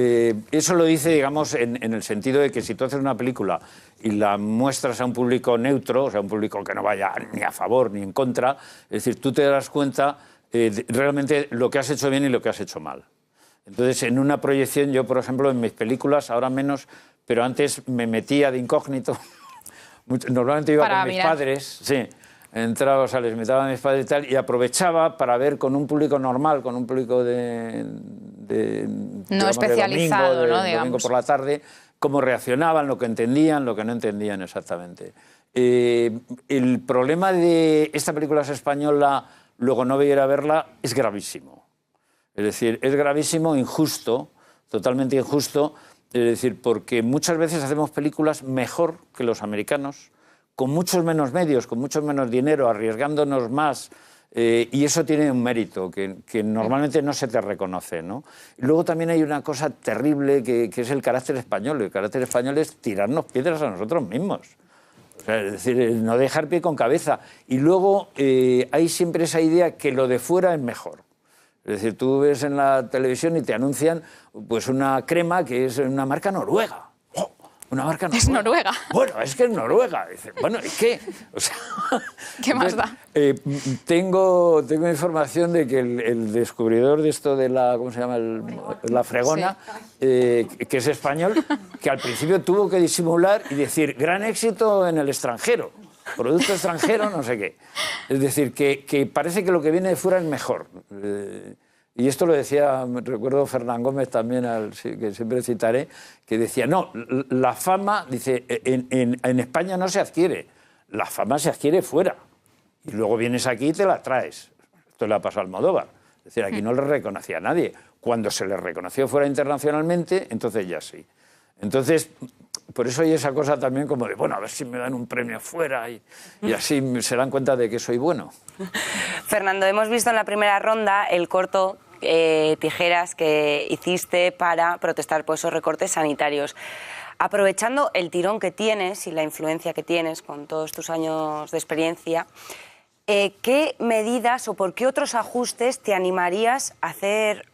eso lo dice, digamos, en el sentido de que si tú haces una película y la muestras a un público neutro, o sea, un público que no vaya ni a favor ni en contra, es decir, tú te darás cuenta realmente lo que has hecho bien y lo que has hecho mal. Entonces, en una proyección, yo, por ejemplo, en mis películas, ahora menos, pero antes me metía de incógnito. Normalmente iba con mis padres, sí, entraba, o sea, les metaba a mis padres y tal, y aprovechaba para ver con un público normal, con un público no especializado, de domingo por la tarde, cómo reaccionaban, lo que entendían, lo que no entendían exactamente. El problema de esta película es española, luego no voy a ir a verla, es gravísimo. Es decir, es gravísimo, injusto, totalmente injusto. Es decir, porque muchas veces hacemos películas mejor que los americanos, con muchos menos medios, con mucho menos dinero, arriesgándonos más, y eso tiene un mérito que normalmente no se te reconoce, ¿no? Y luego también hay una cosa terrible que es el carácter español. El carácter español es tirarnos piedras a nosotros mismos. O sea, es decir, no dejar pie con cabeza. Y luego hay siempre esa idea que lo de fuera es mejor. Es decir, tú ves en la televisión y te anuncian pues una crema que es una marca noruega. ¡Oh! Una marca noruega. Es noruega. Bueno, es que es noruega. Dice, bueno, ¿y qué? O sea, ¿qué más da? Tengo información de que el descubridor de esto de la, ¿cómo se llama? La fregona, sí. Que es español, que al principio tuvo que disimular y decir, gran éxito en el extranjero. Producto extranjero, no sé qué. Es decir, que parece que lo que viene de fuera es mejor. Y esto lo decía, recuerdo Fernán Gómez también, que siempre citaré, que decía, no, la fama, dice, en España no se adquiere, la fama se adquiere fuera. Y luego vienes aquí y te la traes. Esto le ha pasado a Almodóvar. Es decir, aquí no le reconocía a nadie. Cuando se le reconoció fuera internacionalmente, entonces ya sí. Entonces, por eso hay esa cosa también como de, bueno, a ver si me dan un premio fuera y así se dan cuenta de que soy bueno. Fernando, hemos visto en la primera ronda el corto Tijeras que hiciste para protestar por esos recortes sanitarios. Aprovechando el tirón que tienes y la influencia que tienes con todos tus años de experiencia, ¿qué medidas o por qué otros ajustes te animarías a hacer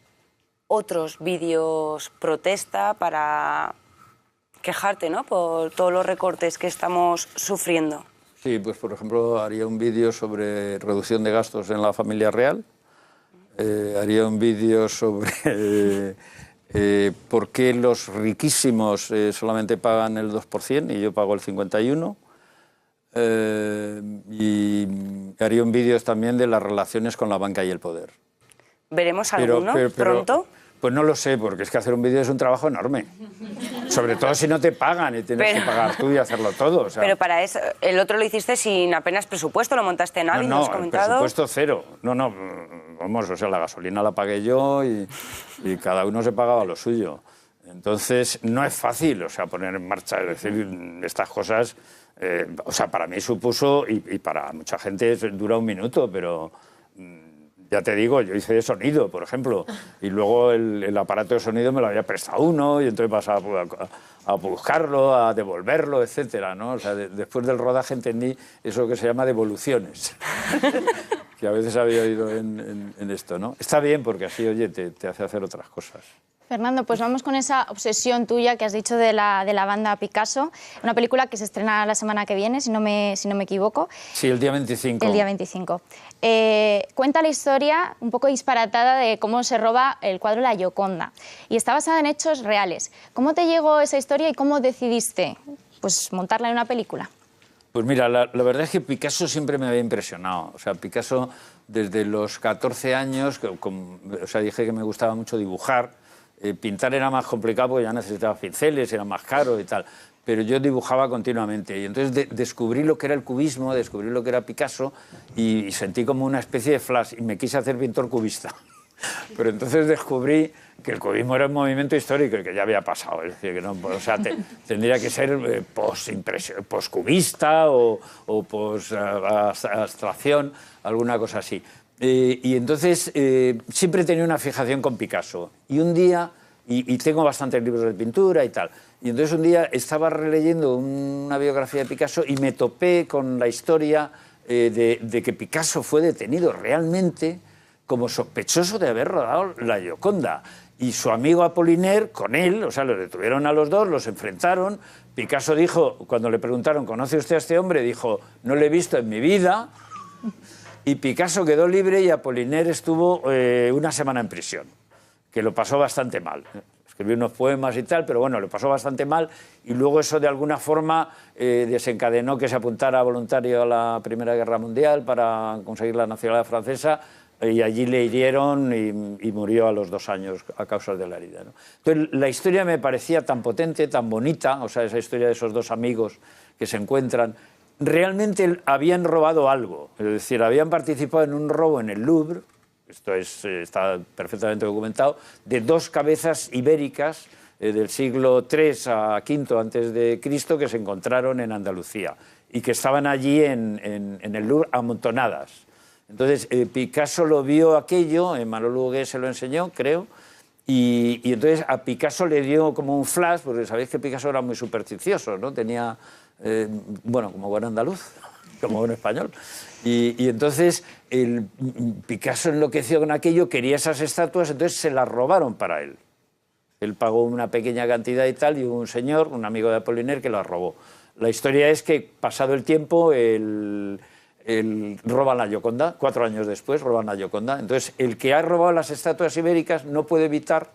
otros vídeos protesta para quejarte, ¿no?, por todos los recortes que estamos sufriendo? Sí, pues por ejemplo haría un vídeo sobre reducción de gastos en la familia real, haría un vídeo sobre por qué los riquísimos solamente pagan el 2% y yo pago el 51%, y haría un vídeo también de las relaciones con la banca y el poder. ¿Veremos alguno pronto? Pues no lo sé, porque es que hacer un vídeo es un trabajo enorme. Sobre todo si no te pagan y tienes que pagar tú y hacerlo todo. O sea. Pero para eso, el otro lo hiciste sin apenas presupuesto, lo montaste en Avi, ¿no has comentado? No, presupuesto cero. No, vamos, o sea, la gasolina la pagué yo y cada uno se pagaba lo suyo. Entonces, no es fácil, o sea, poner en marcha, es decir, estas cosas, o sea, para mí supuso, y para mucha gente dura un minuto, pero Ya te digo, yo hice de sonido, por ejemplo, y luego el aparato de sonido me lo había prestado uno, y entonces vas a buscarlo, a devolverlo, etcétera, ¿no? O sea, después del rodaje entendí eso que se llama devoluciones, que a veces había oído en esto, ¿no? Está bien, porque así, oye, te hace hacer otras cosas. Fernando, pues vamos con esa obsesión tuya que has dicho de la banda Picasso, una película que se estrena la semana que viene, si no me equivoco. Sí, el día 25. El día 25. Cuenta la historia un poco disparatada de cómo se roba el cuadro La Gioconda y está basada en hechos reales. ¿Cómo te llegó esa historia y cómo decidiste montarla en una película? Pues mira, la verdad es que Picasso siempre me había impresionado. O sea, Picasso desde los 14 años, dije que me gustaba mucho dibujar. Pintar era más complicado porque ya necesitaba pinceles, era más caro y tal. Pero yo dibujaba continuamente. Y entonces descubrí lo que era el cubismo, descubrí lo que era Picasso y sentí como una especie de flash. Y me quise hacer pintor cubista. Pero entonces descubrí que el cubismo era un movimiento histórico y que ya había pasado. Es decir, que no, o sea, tendría que ser post-cubista o post-abstracción, alguna cosa así. Y entonces siempre tenía una fijación con Picasso. Y un día, y tengo bastantes libros de pintura y tal, y entonces un día estaba releyendo una biografía de Picasso y me topé con la historia de que Picasso fue detenido realmente como sospechoso de haber rodado La Gioconda. Y su amigo Apollinaire con él, o sea, los detuvieron a los dos, los enfrentaron. Picasso dijo, cuando le preguntaron, ¿conoce usted a este hombre? Dijo, no lo he visto en mi vida. Y Picasso quedó libre y Apollinaire estuvo una semana en prisión, que lo pasó bastante mal. Escribió unos poemas y tal, pero bueno, lo pasó bastante mal y luego eso de alguna forma desencadenó que se apuntara voluntario a la Primera Guerra Mundial para conseguir la nacionalidad francesa y allí le hirieron y murió a los 2 años a causa de la herida, ¿no? Entonces la historia me parecía tan potente, tan bonita, o sea, esa historia de esos 2 amigos que se encuentran. Realmente habían robado algo, es decir, habían participado en un robo en el Louvre, esto está perfectamente documentado, de 2 cabezas ibéricas del siglo III a V antes de Cristo que se encontraron en Andalucía y que estaban allí en el Louvre amontonadas. Entonces Picasso lo vio aquello, Manuel Huguet se lo enseñó, creo, y entonces a Picasso le dio como un flash, porque sabéis que Picasso era muy supersticioso, ¿no? Tenía... como buen andaluz, como buen español. Y entonces Picasso enloqueció con aquello, quería esas estatuas, entonces se las robaron para él. Él pagó una pequeña cantidad y tal, y hubo un señor, un amigo de Apollinaire, que las robó. La historia es que, pasado el tiempo, roban la Gioconda, 4 años después roban la Gioconda. Entonces, el que ha robado las estatuas ibéricas no puede evitar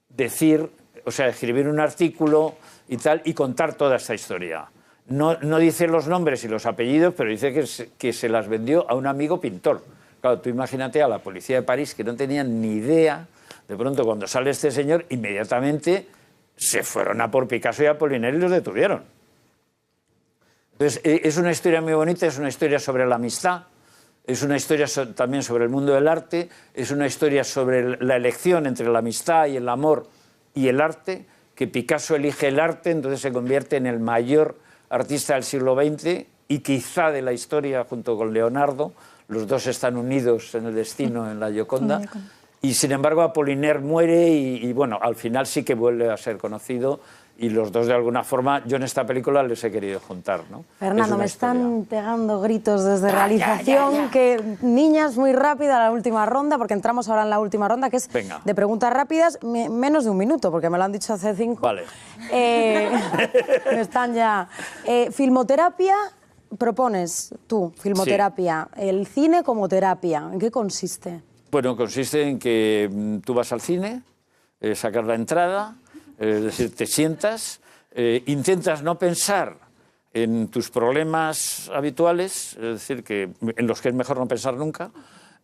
decir, o sea, escribir un artículo y tal, y contar toda esta historia. No dice los nombres y los apellidos, pero dice que se las vendió a un amigo pintor. Claro, tú imagínate a la policía de París, que no tenían ni idea, de pronto cuando sale este señor, inmediatamente se fueron a por Picasso y Apollinaire y los detuvieron. Entonces, es una historia muy bonita, es una historia sobre la amistad, es una historia también sobre el mundo del arte, es una historia sobre la elección entre la amistad y el amor y el arte, que Picasso elige el arte, entonces se convierte en el mayor artista del siglo XX y quizá de la historia junto con Leonardo. Los dos están unidos en el destino en la Gioconda. Y sin embargo Apollinaire muere y bueno, al final sí que vuelve a ser conocido y los dos de alguna forma, yo en esta película les he querido juntar, ¿no? Fernando, me están pegando gritos desde realización, que niñas, muy rápida la última ronda, porque entramos ahora en la última ronda, que es de preguntas rápidas, menos de 1 minuto, porque me lo han dicho hace 5. Vale. Me están ya... filmoterapia, propones tú, filmoterapia, el cine como terapia, ¿en qué consiste? Bueno, consiste en que tú vas al cine, sacas la entrada, es decir, te sientas, intentas no pensar en tus problemas habituales, es decir, que en los que es mejor no pensar nunca,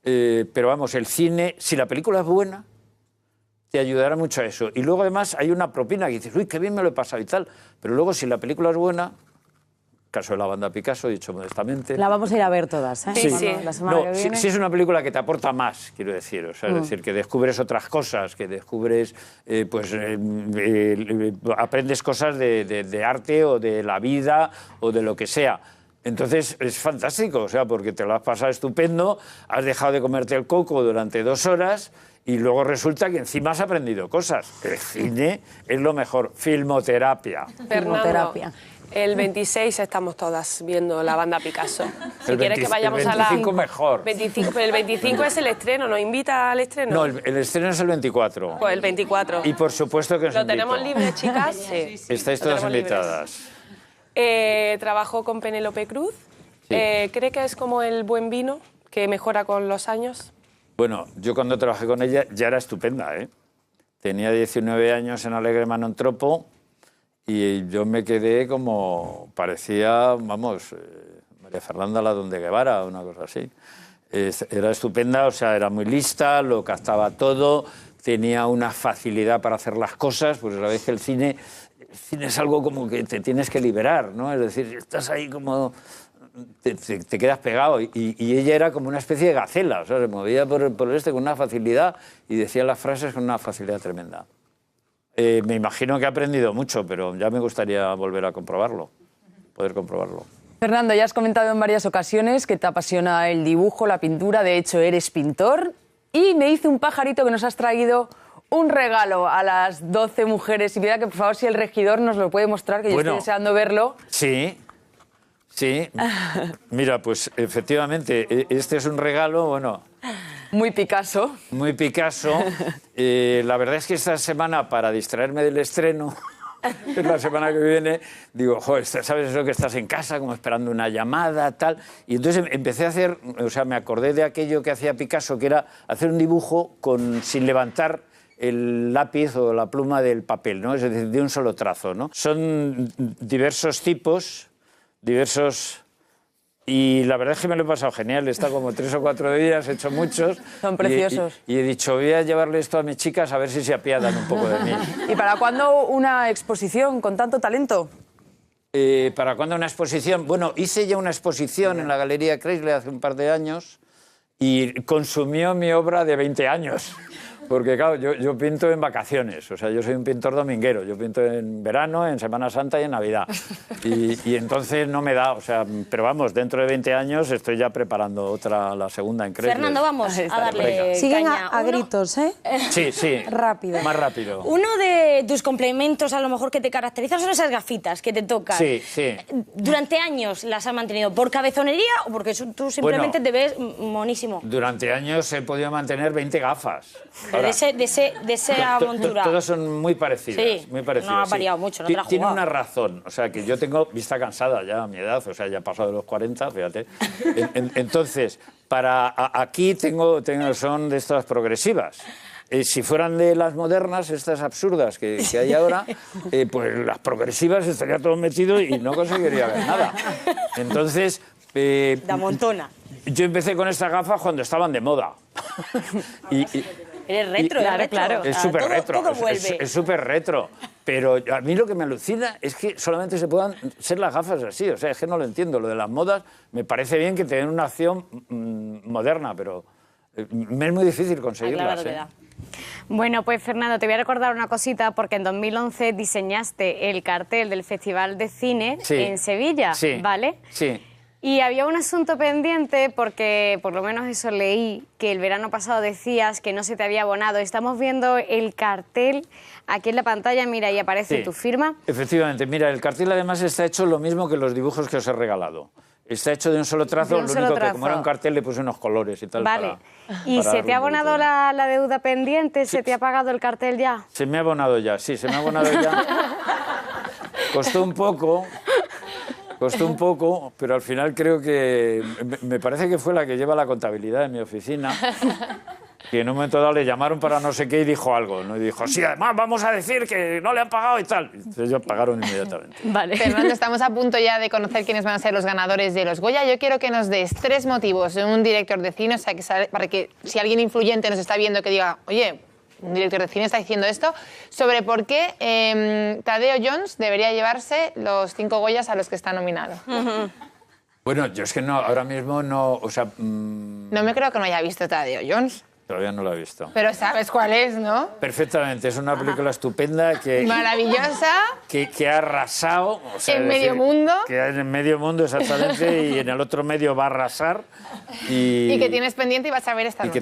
pero vamos, el cine, si la película es buena, te ayudará mucho a eso. Y luego además hay una propina que dices, uy, qué bien me lo he pasado y tal, pero luego si la película es buena, caso de la banda Picasso, dicho modestamente... La vamos a ir a ver todas, ¿eh? Sí, sí. La semana que viene. Si es una película que te aporta más, quiero decir, o sea, es decir, que descubres otras cosas, que descubres, aprendes cosas de arte o de la vida o de lo que sea. Entonces es fantástico, o sea, porque te lo has pasado estupendo, has dejado de comerte el coco durante 2 horas y luego resulta que encima has aprendido cosas. El cine es lo mejor, filmoterapia. Fernando, el 26 estamos todas viendo La Banda Picasso. Si quieres que vayamos a la... El 25 mejor. 25, pero el 25 es el estreno, ¿nos invita al estreno? No, el estreno es el 24. Pues el 24. Y por supuesto que os ¿Lo invito. tenemos libre, chicas? Sí. Estáis todas invitadas. Trabajó con Penélope Cruz. Sí. ¿Cree que es como el buen vino, que mejora con los años? Bueno, yo cuando trabajé con ella ya era estupenda, ¿eh? Tenía 19 años en Alegre Manontropo y yo me quedé como, parecía, vamos, María Fernanda Ladón de Guevara, una cosa así. Era estupenda, o sea, era muy lista, lo captaba todo, tenía una facilidad para hacer las cosas, pues a la vez que el cine es algo como que te tienes que liberar, ¿no? Es decir, estás ahí como... Te quedas pegado y ella era como una especie de gacela, o sea, se movía por el con una facilidad y decía las frases con una facilidad tremenda. Me imagino que ha aprendido mucho, pero ya me gustaría volver a comprobarlo, poder comprobarlo. Fernando, ya has comentado en varias ocasiones que te apasiona el dibujo, la pintura, de hecho eres pintor, y me dice un pajarito que nos has traído un regalo a las 12 mujeres, y mira que por favor si el regidor nos lo puede mostrar, que yo estoy deseando verlo. Sí. Sí, mira, pues efectivamente, este es un regalo, bueno... Muy Picasso. Muy Picasso. La verdad es que esta semana, para distraerme del estreno, que es la semana que viene, digo, joder, ¿sabes eso que estás en casa, como esperando una llamada, tal? Y entonces empecé a hacer, o sea, me acordé de aquello que hacía Picasso, que era hacer un dibujo sin levantar el lápiz o la pluma del papel, ¿no? Es decir, de un solo trazo, ¿no? Son diversos tipos... y la verdad es que me lo he pasado genial, he estado como 3 o 4 días, he hecho muchos. Son preciosos. Y he dicho, voy a llevarle esto a mis chicas a ver si se apiadan un poco de mí. ¿Y para cuándo una exposición con tanto talento? ¿Para cuándo una exposición? Bueno, hice ya una exposición en la Galería Chrysler hace un par de años y consumió mi obra de 20 años. Porque, claro, yo pinto en vacaciones, o sea, yo soy un pintor dominguero, yo pinto en verano, en Semana Santa y en Navidad. Y entonces no me da, o sea, pero vamos, dentro de 20 años estoy ya preparando la segunda en Chrysler. Fernando, vamos a darle Siguen caña. a gritos, ¿eh? Sí. Rápido. Más rápido. Uno de tus complementos, a lo mejor, que te caracterizan son esas gafitas que te tocan. Sí. ¿Durante años las has mantenido por cabezonería o porque tú simplemente te ves monísimo? Durante años he podido mantener 20 gafas. De esa montura. Todas son muy parecidas. Sí, muy parecidas, no ha variado mucho, no te la has Tiene jugado. una razón, o sea, que yo tengo vista cansada ya a mi edad, o sea, ya he pasado de los 40, fíjate. Entonces, aquí son de estas progresivas. Si fueran de las modernas, estas absurdas que hay ahora, pues las progresivas estaría todo metido y no conseguiría ver nada. Entonces... Da montona. Yo empecé con estas gafas cuando estaban de moda. Eres retro, claro. Es súper retro. Todo vuelve. Es súper retro. Pero a mí lo que me alucina es que solamente se puedan ser las gafas así. O sea, es que no lo entiendo. Lo de las modas me parece bien que te den una acción moderna, pero me es muy difícil conseguirlas. Bueno, pues Fernando, te voy a recordar una cosita, porque en 2011 diseñaste el cartel del Festival de Cine en Sevilla, ¿vale? Sí. Y había un asunto pendiente, porque por lo menos eso leí, que el verano pasado decías que no se te había abonado. Estamos viendo el cartel aquí en la pantalla, mira, y aparece tu firma. Efectivamente, mira, el cartel además está hecho lo mismo que los dibujos que os he regalado. Está hecho de un solo trazo, lo único que como era un cartel le puse unos colores y tal. Vale. ¿Y se te ha abonado la deuda pendiente? ¿Se te ha pagado el cartel ya? Se me ha abonado ya, sí, se me ha abonado ya. Costó un poco, pero al final creo que... Me parece que fue la que lleva la contabilidad en mi oficina, que en un momento dado le llamaron para no sé qué y dijo algo, ¿no? Y dijo, sí, además vamos a decir que no le han pagado y tal. Entonces ellos pagaron inmediatamente. Vale. Fernando, estamos a punto ya de conocer quiénes van a ser los ganadores de los Goya. Yo quiero que nos des 3 motivos de un director de cine, o sea, para que si alguien influyente nos está viendo que diga, oye, un director de cine está diciendo esto, sobre por qué Tadeo Jones debería llevarse los 5 Goyas a los que está nominado. Bueno, yo es que no, ahora mismo no, o sea... No me creo que no haya visto Tadeo Jones. Todavía no la he visto. Pero sabes cuál es, ¿no? Perfectamente, es una película estupenda que... Maravillosa. Que ha arrasado... O sea, En medio mundo. Que en medio mundo, exactamente, y en el otro medio va a arrasar. Y que tienes pendiente y vas a ver esta noche.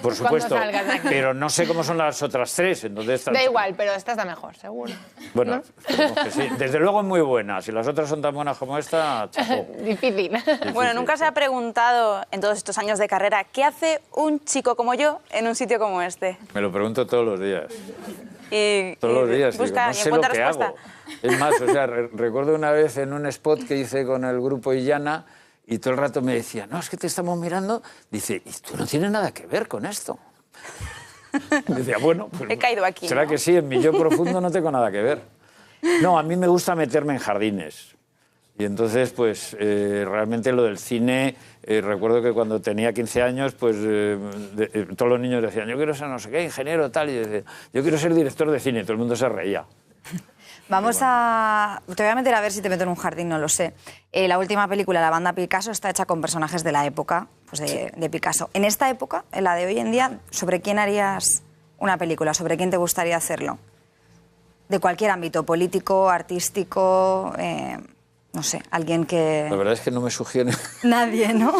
Por supuesto, Cuando salgas de aquí. pero no sé cómo son las otras tres. Entonces, Da igual, pero esta es la mejor, seguro. Bueno, ¿no? esperemos que sí. Desde luego es muy buena. Si las otras son tan buenas como esta, chapó. Difícil. Bueno, nunca se ha preguntado en todos estos años de carrera qué hace un chico como yo en un sitio como este. Me lo pregunto todos los días. Todos los días. Busca, no sé lo que hago. Es más, o sea, recuerdo una vez en un spot que hice con el grupo Illana y todo el rato me decía, no, es que te estamos mirando. Dice, y tú no tienes nada que ver con esto. Y decía, bueno, pues, he caído aquí. ¿será ¿no? que sí? En mi yo profundo no tengo nada que ver. No, a mí me gusta meterme en jardines. Y entonces, pues, realmente lo del cine, recuerdo que cuando tenía 15 años, pues, todos los niños decían, yo quiero ser no sé qué, ingeniero, tal, y yo decía, yo quiero ser director de cine, y todo el mundo se reía. Vamos a... Te voy a meter a ver si te meto en un jardín, no lo sé. La última película, La banda Picasso, está hecha con personajes de la época, pues de Picasso. En esta época, en la de hoy en día, ¿sobre quién harías una película? ¿Sobre quién te gustaría hacerlo? De cualquier ámbito, político, artístico... no sé, alguien que... La verdad es que no me sugiere... Nadie, ¿no?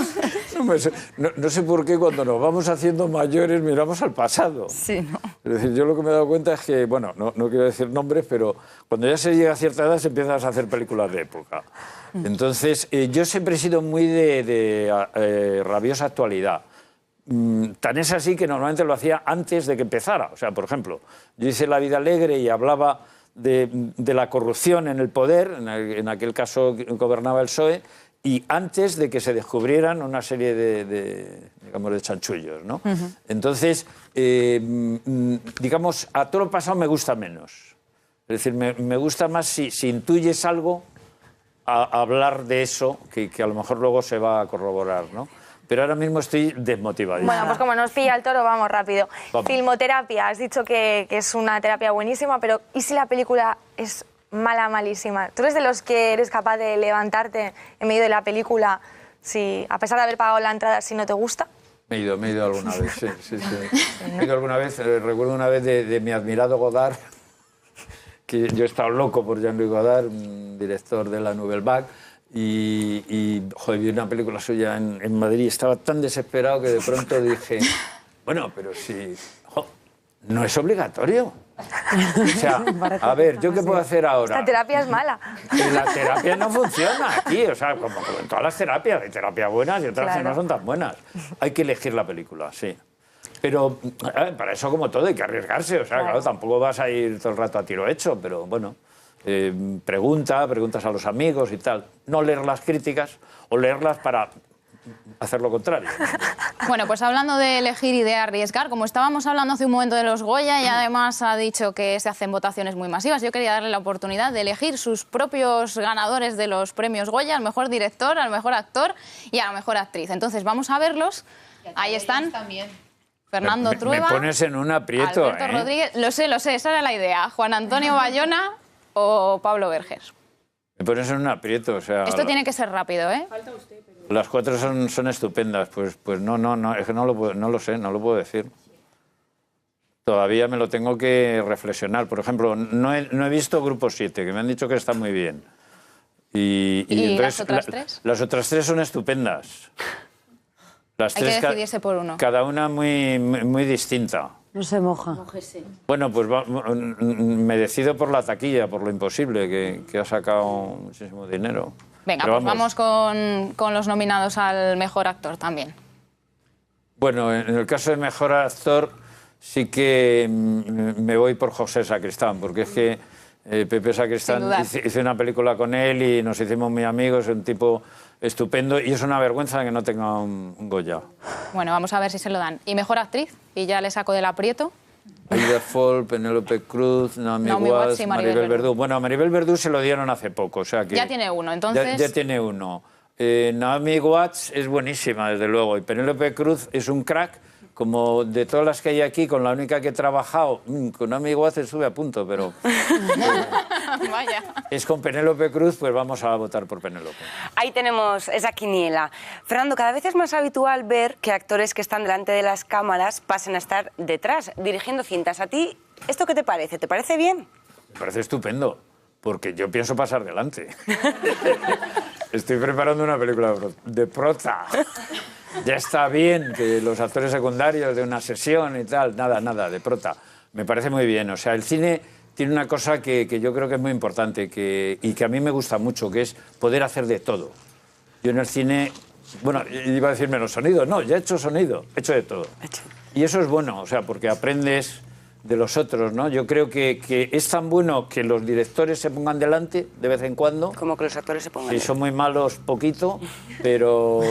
No sé por qué cuando nos vamos haciendo mayores miramos al pasado. Sí, ¿no? Es decir, yo lo que me he dado cuenta es que, bueno, no quiero decir nombres, pero cuando ya se llega a cierta edad se empiezan a hacer películas de época. Entonces, yo siempre he sido muy de rabiosa actualidad. Tan es así que normalmente lo hacía antes de que empezara. O sea, por ejemplo, yo hice La vida alegre y hablaba... De la corrupción en el poder, en aquel caso gobernaba el PSOE, y antes de que se descubrieran una serie digamos, de chanchullos, ¿no? Entonces, digamos, a todo lo pasado me gusta menos. Es decir, me gusta más si intuyes algo a hablar de eso, que a lo mejor luego se va a corroborar, ¿no? Pero ahora mismo estoy desmotivadísimo. Bueno, pues como nos pilla el toro, vamos rápido. Vamos. Filmoterapia, has dicho que es una terapia buenísima, pero ¿y si la película es mala, malísima? ¿Tú eres de los que eres capaz de levantarte en medio de la película, si, a pesar de haber pagado la entrada, si no te gusta? Me he ido alguna vez, sí. Me he ido alguna vez, recuerdo una vez de mi admirado Godard, que yo he estado loco por Jean-Louis Godard, un director de la Nouvelle Vague, y joder, vi una película suya en Madrid y estaba tan desesperado que de pronto dije, bueno, pero si no es obligatorio. O sea, a ver, ¿yo qué puedo hacer ahora? La terapia es mala. La terapia no funciona aquí, o sea, como en todas las terapias, hay terapias buenas y otras que no son tan buenas. Hay que elegir la película, sí. Pero para eso, como todo, hay que arriesgarse, o sea, claro, tampoco vas a ir todo el rato a tiro hecho, pero bueno... preguntas a los amigos y tal. No leer las críticas o leerlas para hacer lo contrario. Bueno, pues hablando de elegir y de arriesgar, como estábamos hablando hace un momento de los Goya y además ha dicho que se hacen votaciones muy masivas, yo quería darle la oportunidad de elegir sus propios ganadores de los premios Goya, al mejor director, al mejor actor y a la mejor actriz. Entonces vamos a verlos. Ahí están. Fernando Trueba. Me pones en un aprieto, Alberto Rodríguez. Lo sé, esa era la idea. Juan Antonio Bayona o Pablo Berger. Me pones en un aprieto, o sea... Esto tiene que ser rápido, ¿eh? Falta usted, pero... Las cuatro son estupendas, pues no, es que no lo sé, no lo puedo decir. Todavía me lo tengo que reflexionar. Por ejemplo, no he visto Grupo 7, que me han dicho que está muy bien. Y entonces, las otras tres? Las otras tres son estupendas. Las Hay tres, que decidirse por uno. Cada una muy distinta. No se moja. Bueno, pues me decido por la taquilla, por lo imposible, que ha sacado muchísimo dinero. Venga, Pero pues vamos con los nominados al mejor actor también. Bueno, en el caso de mejor actor sí que me voy por José Sacristán, porque es que Pepe Sacristán hice una película con él y nos hicimos muy amigos, es un tipo estupendo y es una vergüenza que no tenga un Goya. Bueno, vamos a ver si se lo dan. ¿Y mejor actriz? Y ya le saco del aprieto. Aida Fall, Penélope Cruz, Naomi Watts y Maribel Verdú. Bueno, a Maribel Verdú se lo dieron hace poco, o sea que... Ya tiene uno, entonces... Ya tiene uno. Naomi Watts es buenísima, desde luego, y Penélope Cruz es un crack, como de todas las que hay aquí, con la única que he trabajado, con Amigo Hace sube a punto, pero Vaya. es con Penélope Cruz, pues vamos a votar por Penélope. Ahí tenemos esa quiniela. Fernando, cada vez es más habitual ver que actores que están delante de las cámaras pasen a estar detrás, dirigiendo cintas. ¿A ti esto qué te parece? ¿Te parece bien? Me parece estupendo, porque yo pienso pasar delante. Estoy preparando una película de prota. Ya está bien que los actores secundarios de una sesión y tal, nada, de prota. Me parece muy bien. O sea, el cine tiene una cosa que yo creo que es muy importante y que a mí me gusta mucho, que es poder hacer de todo. Yo en el cine, bueno, iba a decir menos sonido. No, ya he hecho sonido, he hecho de todo. Y eso es bueno, o sea, porque aprendes de los otros, ¿no? Yo creo que es tan bueno que los directores se pongan delante de vez en cuando. Como que los actores se pongan Sí, delante. son muy malos poquito, pero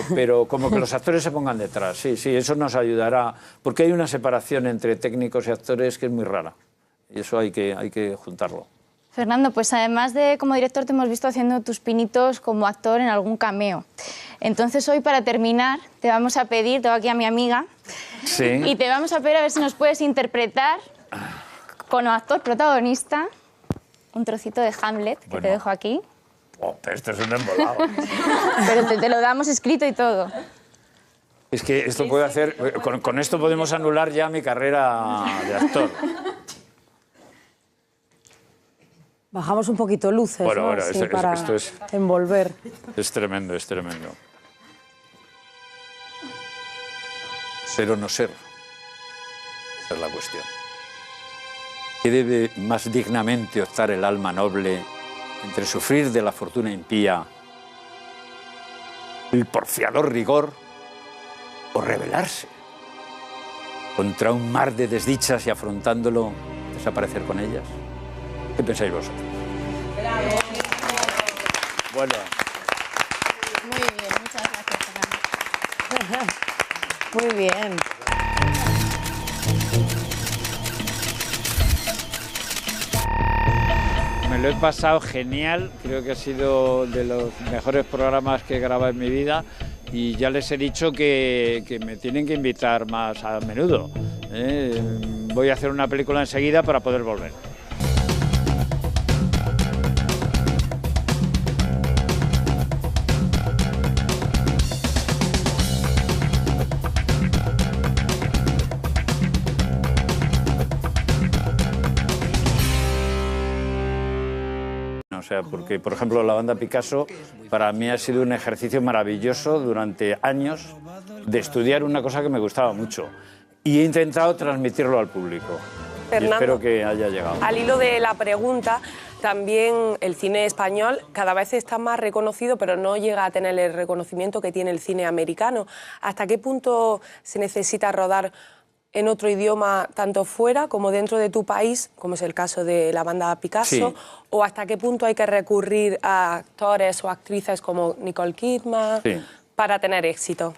como que los actores se pongan detrás. Sí, eso nos ayudará, porque hay una separación entre técnicos y actores que es muy rara. Y eso hay que juntarlo. Fernando, pues además de como director te hemos visto haciendo tus pinitos como actor en algún cameo. Entonces hoy, para terminar, te vamos a pedir, tengo aquí a mi amiga, Sí. y te vamos a pedir a ver si nos puedes interpretar con actor protagonista un trocito de Hamlet, que Bueno. te dejo aquí. Oh, pero esto es un embolado. Pero te lo damos escrito y todo. Es que esto puede hacer... Con esto podemos anular ya mi carrera de actor. Bajamos un poquito luces, Bueno, ¿no? bueno, Así esto para es- envolver. Es tremendo, es tremendo. Ser o no ser. Esa es la cuestión. ¿Qué debe más dignamente optar el alma noble entre sufrir de la fortuna impía, el porfiador rigor, o rebelarse contra un mar de desdichas y afrontándolo, desaparecer con ellas? ¿Qué pensáis vosotros? Bueno. Muy bien, muchas gracias, Fernando. Muy bien. Me lo he pasado genial, creo que ha sido de los mejores programas que he grabado en mi vida y ya les he dicho que me tienen que invitar más a menudo. Voy a hacer una película enseguida para poder volver. O sea, porque, por ejemplo, la banda Picasso para mí ha sido un ejercicio maravilloso durante años de estudiar una cosa que me gustaba mucho y he intentado transmitirlo al público. Fernando, y espero que haya llegado. Al hilo de la pregunta, también el cine español cada vez está más reconocido, pero no llega a tener el reconocimiento que tiene el cine americano. ¿Hasta qué punto se necesita rodar en otro idioma, tanto fuera como dentro de tu país, como es el caso de la banda Picasso? Sí. ¿O hasta qué punto hay que recurrir a actores o actrices como Nicole Kidman Sí. para tener éxito?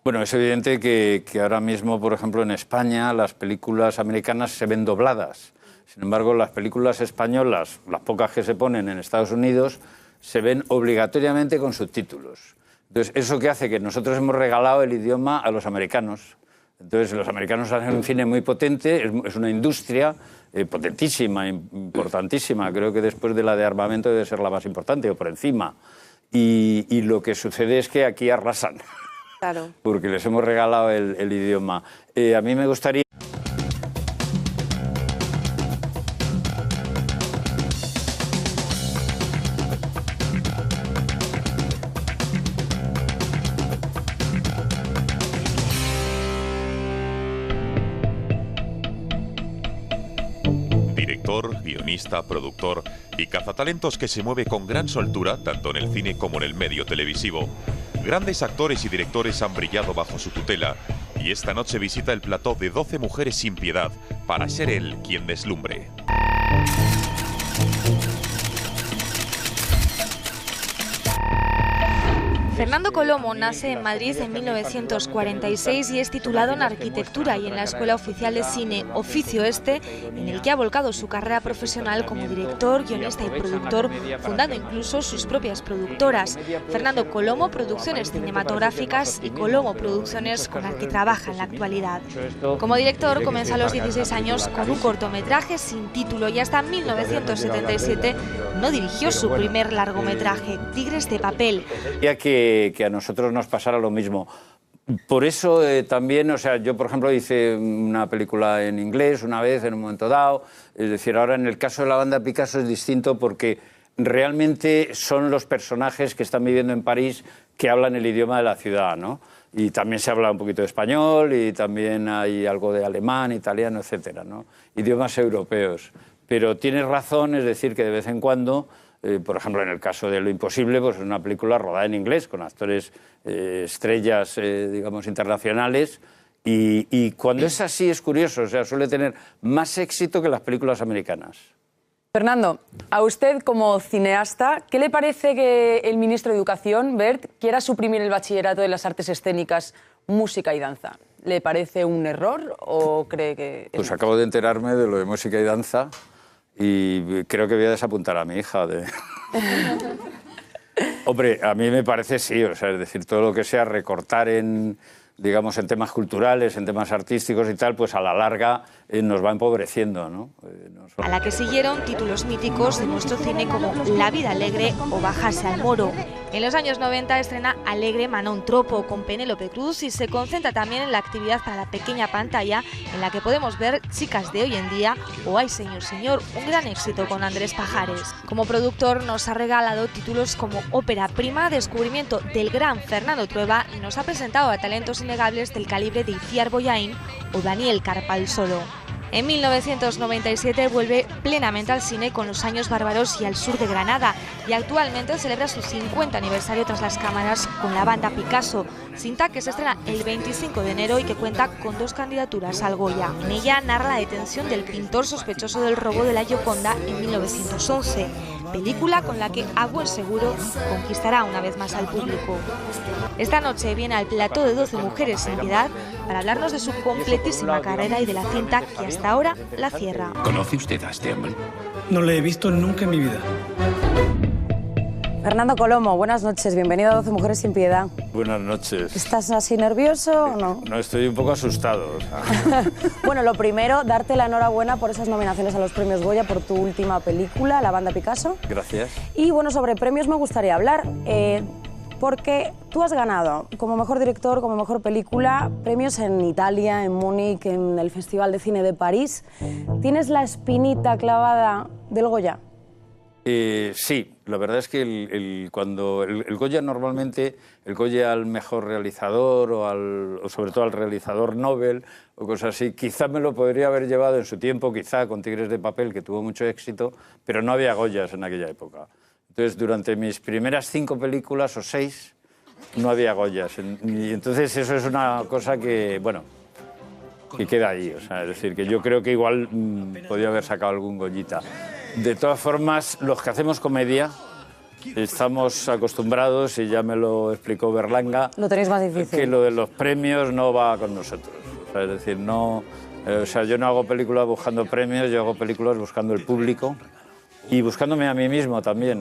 Bueno, es evidente que ahora mismo, por ejemplo, en España las películas americanas se ven dobladas. Sin embargo, las películas españolas, las pocas que se ponen en Estados Unidos, se ven obligatoriamente con subtítulos. Entonces, ¿eso qué hace? Que nosotros hemos regalado el idioma a los americanos. Entonces, los americanos hacen un cine muy potente, es una industria potentísima, importantísima. Creo que después de la de armamento debe ser la más importante, o por encima. Y lo que sucede es que aquí arrasan. Claro. Porque les hemos regalado el idioma. A mí me gustaría... Director, guionista, productor y cazatalentos que se mueve con gran soltura tanto en el cine como en el medio televisivo. Grandes actores y directores han brillado bajo su tutela y esta noche visita el plató de 12 mujeres sin piedad para ser él quien deslumbre. Fernando Colomo nace en Madrid en 1946 y es titulado en Arquitectura y en la Escuela Oficial de Cine, oficio este, en el que ha volcado su carrera profesional como director, guionista y productor, fundando incluso sus propias productoras. Fernando Colomo Producciones Cinematográficas y Colomo Producciones, con las que trabaja en la actualidad. Como director comenzó a los 16 años con un cortometraje sin título y hasta 1977 no dirigió su primer largometraje, Tigres de papel. Ya que a nosotros nos pasara lo mismo. Por eso también, o sea, yo por ejemplo hice una película en inglés una vez, en un momento dado. Es decir, ahora en el caso de la banda Picasso es distinto porque realmente son los personajes que están viviendo en París que hablan el idioma de la ciudad, ¿no? Y también se habla un poquito de español y también hay algo de alemán, italiano, etcétera, ¿no? Idiomas europeos. Pero tienes razón, es decir, que de vez en cuando, por ejemplo, en el caso de Lo Imposible, pues es una película rodada en inglés, con actores estrellas, digamos, internacionales, y cuando es así es curioso, o sea, suele tener más éxito que las películas americanas. Fernando, a usted como cineasta, ¿qué le parece que el ministro de Educación, Wert, quiera suprimir el bachillerato de las artes escénicas, música y danza? ¿Le parece un error o cree que...? Pues acabo de enterarme de lo de música y danza y creo que voy a desapuntar a mi hija. Hombre, a mí me parece sí, o sea, es decir, todo lo que sea recortar en, digamos, en temas culturales, en temas artísticos y tal, pues a la larga nos va empobreciendo, ¿no? A la que siguieron títulos míticos de nuestro cine como La vida alegre o Bajarse al Moro. En los años 90 estrena Alegre Manon Tropo con Penélope Cruz y se concentra también en la actividad para la pequeña pantalla, en la que podemos ver Chicas de hoy en día o Ay señor, señor, un gran éxito con Andrés Pajares. Como productor nos ha regalado títulos como Ópera Prima, descubrimiento del gran Fernando Trueba, y nos ha presentado a talentos innegables del calibre de Itziar Bollaín o Daniel Carpal Solo. En 1997 vuelve plenamente al cine con Los años bárbaros y Al sur de Granada, y actualmente celebra su 50 aniversario tras las cámaras con La banda Picasso, cinta que se estrena el 25 de enero y que cuenta con 2 candidaturas al Goya. En ella narra la detención del pintor sospechoso del robo de la Gioconda en 1911, película con la que a buen seguro conquistará una vez más al público. Esta noche viene al plató de 12 mujeres sin piedad para hablarnos de su completísima carrera y de la cinta que hasta ahora la cierra. ¿Conoce usted a este hombre? No le he visto nunca en mi vida. Fernando Colomo, buenas noches, bienvenido a 12 Mujeres sin Piedad. Buenas noches. ¿Estás así nervioso o no? No, estoy un poco asustado. Bueno, lo primero, darte la enhorabuena por esas nominaciones a los premios Goya por tu última película, La banda Picasso. Gracias. Y bueno, sobre premios me gustaría hablar, porque tú has ganado como mejor director, como mejor película, premios en Italia, en Múnich, en el Festival de Cine de París. ¿Tienes la espinita clavada del Goya? Sí, la verdad es que cuando el Goya normalmente, el Goya al mejor realizador o sobre todo al realizador Nobel o cosas así, quizá me lo podría haber llevado en su tiempo, quizá con Tigres de papel, que tuvo mucho éxito, pero no había Goyas en aquella época. Entonces, durante mis primeras 5 películas o 6, no había Goyas. Y entonces eso es una cosa que, bueno, que queda ahí. O sea, es decir, que yo creo que igual podía haber sacado algún Goyita. De todas formas, los que hacemos comedia estamos acostumbrados, y ya me lo explicó Berlanga, lo tenéis más difícil, que lo de los premios no va con nosotros. O sea, es decir, no, o sea, yo no hago películas buscando premios, yo hago películas buscando el público y buscándome a mí mismo también.